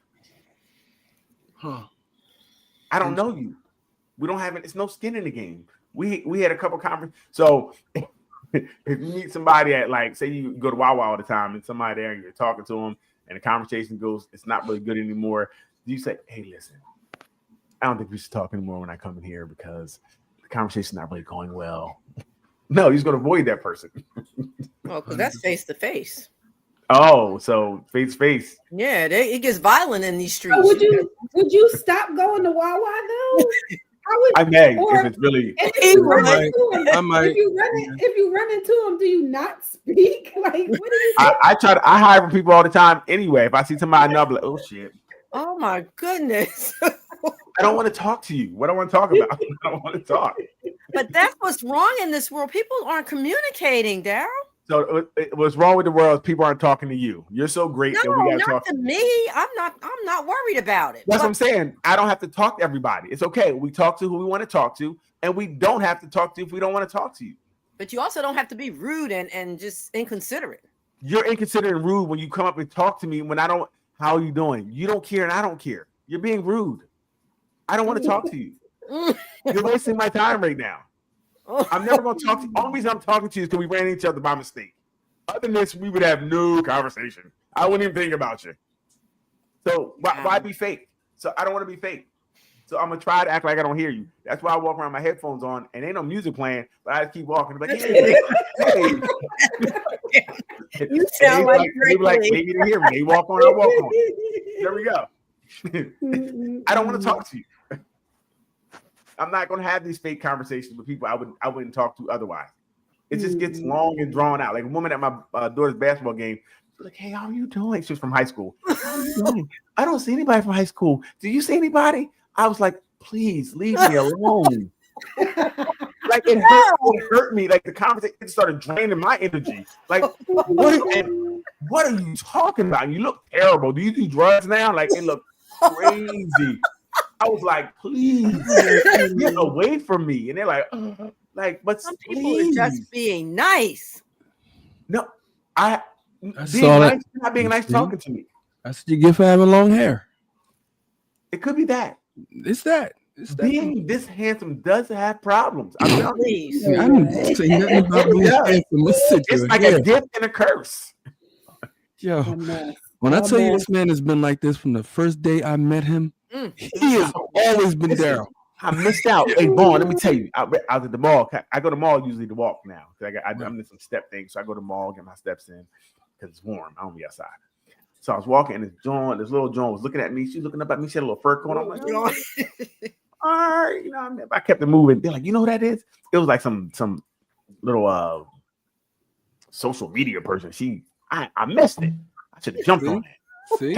Huh. I don't know you. We don't have it. It's no skin in the game. We had a couple conversations. So if you meet somebody at, like, say you go to Wawa all the time and somebody there and you're talking to them and the conversation goes, it's not really good anymore. You say, hey, listen, I don't think we should talk anymore when I come in here because the conversation's not really going well. No, he's going to avoid that person. Well, because that's face to face. Oh, so face to face. Yeah, it gets violent in these streets. So would you stop going to Wawa though? I may if it's really. If you run into him, do you not speak? Like, what do you? I hire people all the time anyway. If I see somebody, I'm like, oh shit. Oh my goodness. I don't want to talk to you. What do I want to talk about? I don't want to talk. But that's what's wrong in this world. People aren't communicating, Daryl. So what's wrong with the world is people aren't talking to you. You're so great that we got to talk to me. I'm not worried about it. That's what I'm saying. I don't have to talk to everybody. It's okay. We talk to who we want to talk to, and we don't have to talk to you if we don't want to talk to you. But you also don't have to be rude and just inconsiderate. You're inconsiderate and rude when you come up and talk to me when I don't. How are you doing? You don't care, and I don't care. You're being rude. I don't want to talk to you. You're wasting my time right now. I'm never going to talk to you. The only reason I'm talking to you is because we ran into each other by mistake. Other than this, we would have no conversation. I wouldn't even think about you. So why be fake? So I don't want to be fake. So I'm going to try to act like I don't hear you. That's why I walk around with my headphones on and ain't no music playing, but I just keep walking. Like, hey. You sound like maybe you didn't hear me. They walk on, I walk on. There we go. I don't want to talk to you. I'm not going to have these fake conversations with people I wouldn't talk to otherwise. It just gets long and drawn out. Like a woman at my daughter's basketball game, like, hey, how are you doing? She was from high school. How are you doing? I don't see anybody from high school. Do you see anybody? I was like, please leave me alone. Like it hurt me. Like the conversation started draining my energy. Like, what are you talking about? You look terrible. Do you do drugs now? Like it looked crazy. I was like, please get away from me. And they're like, but some people are just being nice. No, not being nice talking to me. That's what you get for having long hair. It could be that. It's that. Being this handsome does have problems. I Please. I didn't say nothing about being handsome. It's like a gift and a curse. Yo, A mess. when I A tell you mess. this man has been like this from the first day I met him, Mm. he has always been Listen, Daryl. I missed out. Hey, Vaughn, let me tell you, I was at the mall. I go to the mall usually to walk now. I'm in some step things, so I go to the mall, get my steps in because it's warm. I don't be outside. So I was walking, and this little Joan was looking at me. She's looking up at me. She had a little fur coat. I'm like, all right, you know. I kept it moving. They're like, you know who that is? It was like some little social media person. I missed it. I should have jumped on it. See?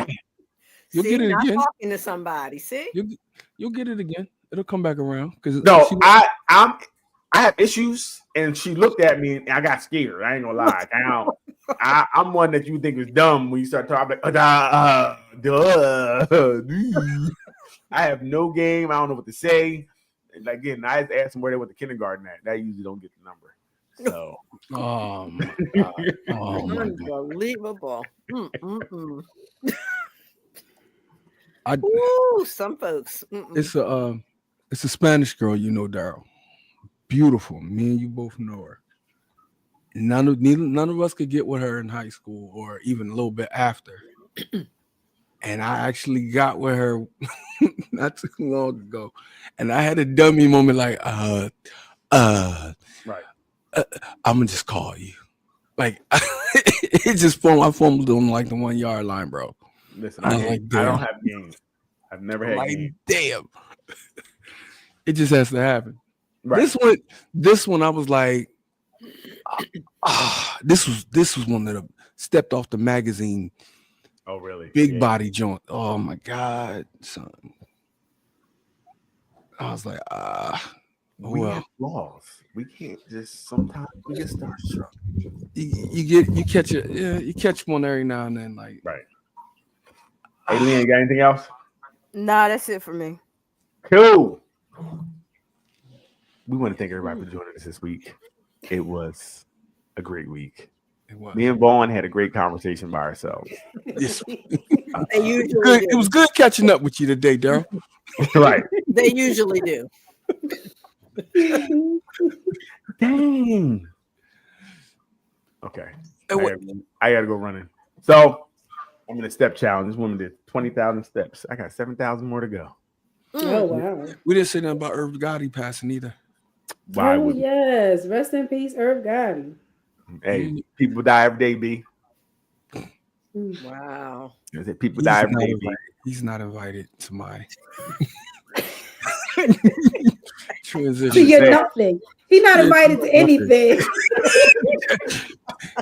You'll See, get it not again. talking to somebody. See, You'll get it again. It'll come back around. Because No, I have issues, and she looked at me, and I got scared. I ain't gonna lie. I'm one that you think is dumb when you start talking. I'm like, duh. I have no game. I don't know what to say. And again, I just asked them where they went to kindergarten at. That usually don't get the number. So, oh my God. Oh my God. unbelievable. Mm-mm-mm. I, Ooh, some folks. Mm-mm. it's a Spanish girl, you know, Daryl. Beautiful. Me and you both know her. None of us could get with her in high school or even a little bit after. And I actually got with her not too long ago. And I had a dummy moment like, right. I'm gonna just call you. Like it just I fumbled on like the 1 yard line, bro. Listen, I I was like, don't have games. I've never had Like, games. damn. It just has to happen. Right. This one, I was like, this was one that stepped off the magazine. Oh, really? Big body joint. Oh my God, son. I was like, we well, have flaws. We can't just sometimes we get starstruck. you catch one every now and then, like Right. Hey, Leanne, got anything else? Nah, that's it for me. Cool. We want to thank everybody for joining us this week. It was a great week. it was. Me and Vaughn had a great conversation by ourselves. It's They usually good. do. It was good catching up with you today, Daryl. Right. They usually do. Dang. Okay. And I gotta go running. So I'm in a step challenge. This woman did 20,000 steps. I got 7,000 more to go. Oh wow. we didn't say nothing about Irv Gotti passing either. Why Oh would yes. Rest in peace, Irv Gotti. Hey, people die every day, B. Wow. I said people die every day, B. He's not invited to my He transition. get nothing. He's not invited to anything.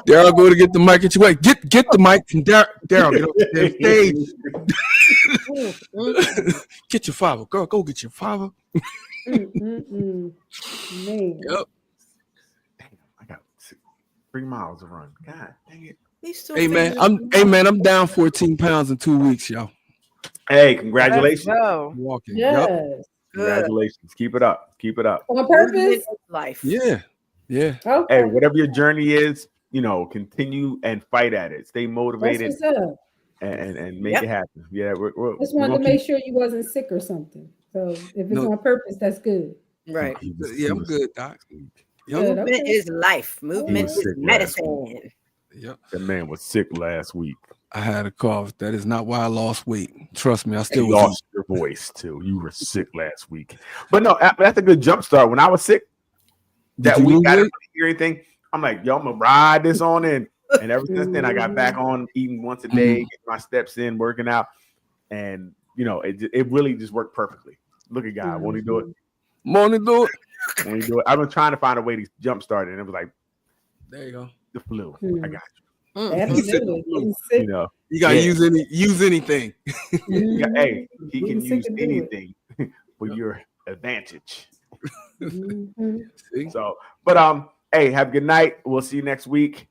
Daryl, go to get the mic. Get the mic from Daryl. Daryl, get off the stage. Get your father, girl. Go get your father. Man. Yep. I got 3 miles to run. God dang it. He's still Hey man, figuring I'm down 14 pounds in 2 weeks, y'all. Hey, congratulations. Go. I'm walking. Yes. Yep. Congratulations. Keep it up. Keep it up. On movement purpose? is life. Yeah. Okay. Hey, whatever your journey is, continue and fight at it. Stay That's motivated what's up. and make Yep. it happen. Yeah, we're Just wanted to make sure you wasn't sick or something. So if it's No. on purpose, that's good. Right. Yeah, I'm good, Doc. Good, Yep. Movement okay. is life. Movement was is sick last medicine. Yep. That man was sick last week. I had a cough. That is not why I lost weight. Trust me, I You still was. lost your voice too. You were sick last week. But no, that's a good jump start. When I was sick Did that you week, lose I didn't weight? really hear anything. I'm like, yo, I'm gonna ride this on in. And ever since then, I got back on eating once a day, getting my steps in, working out, and it really just worked perfectly. Look at God, won't he do it? Morning, do it. Won't he do it? I've been trying to find a way to jump start it, and it was like There you go. the flu. I got Absolutely. Getting sick. you. You gotta Yeah. use anything. Hey, he can Getting sick use to do it. anything for your advantage. Mhm. See? So, but hey, have a good night. We'll see you next week.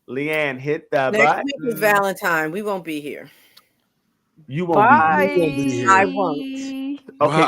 Leanne, hit the Next button. week is Valentine. We won't be here. You won't be. Bye. You won't be here. I won't. Okay.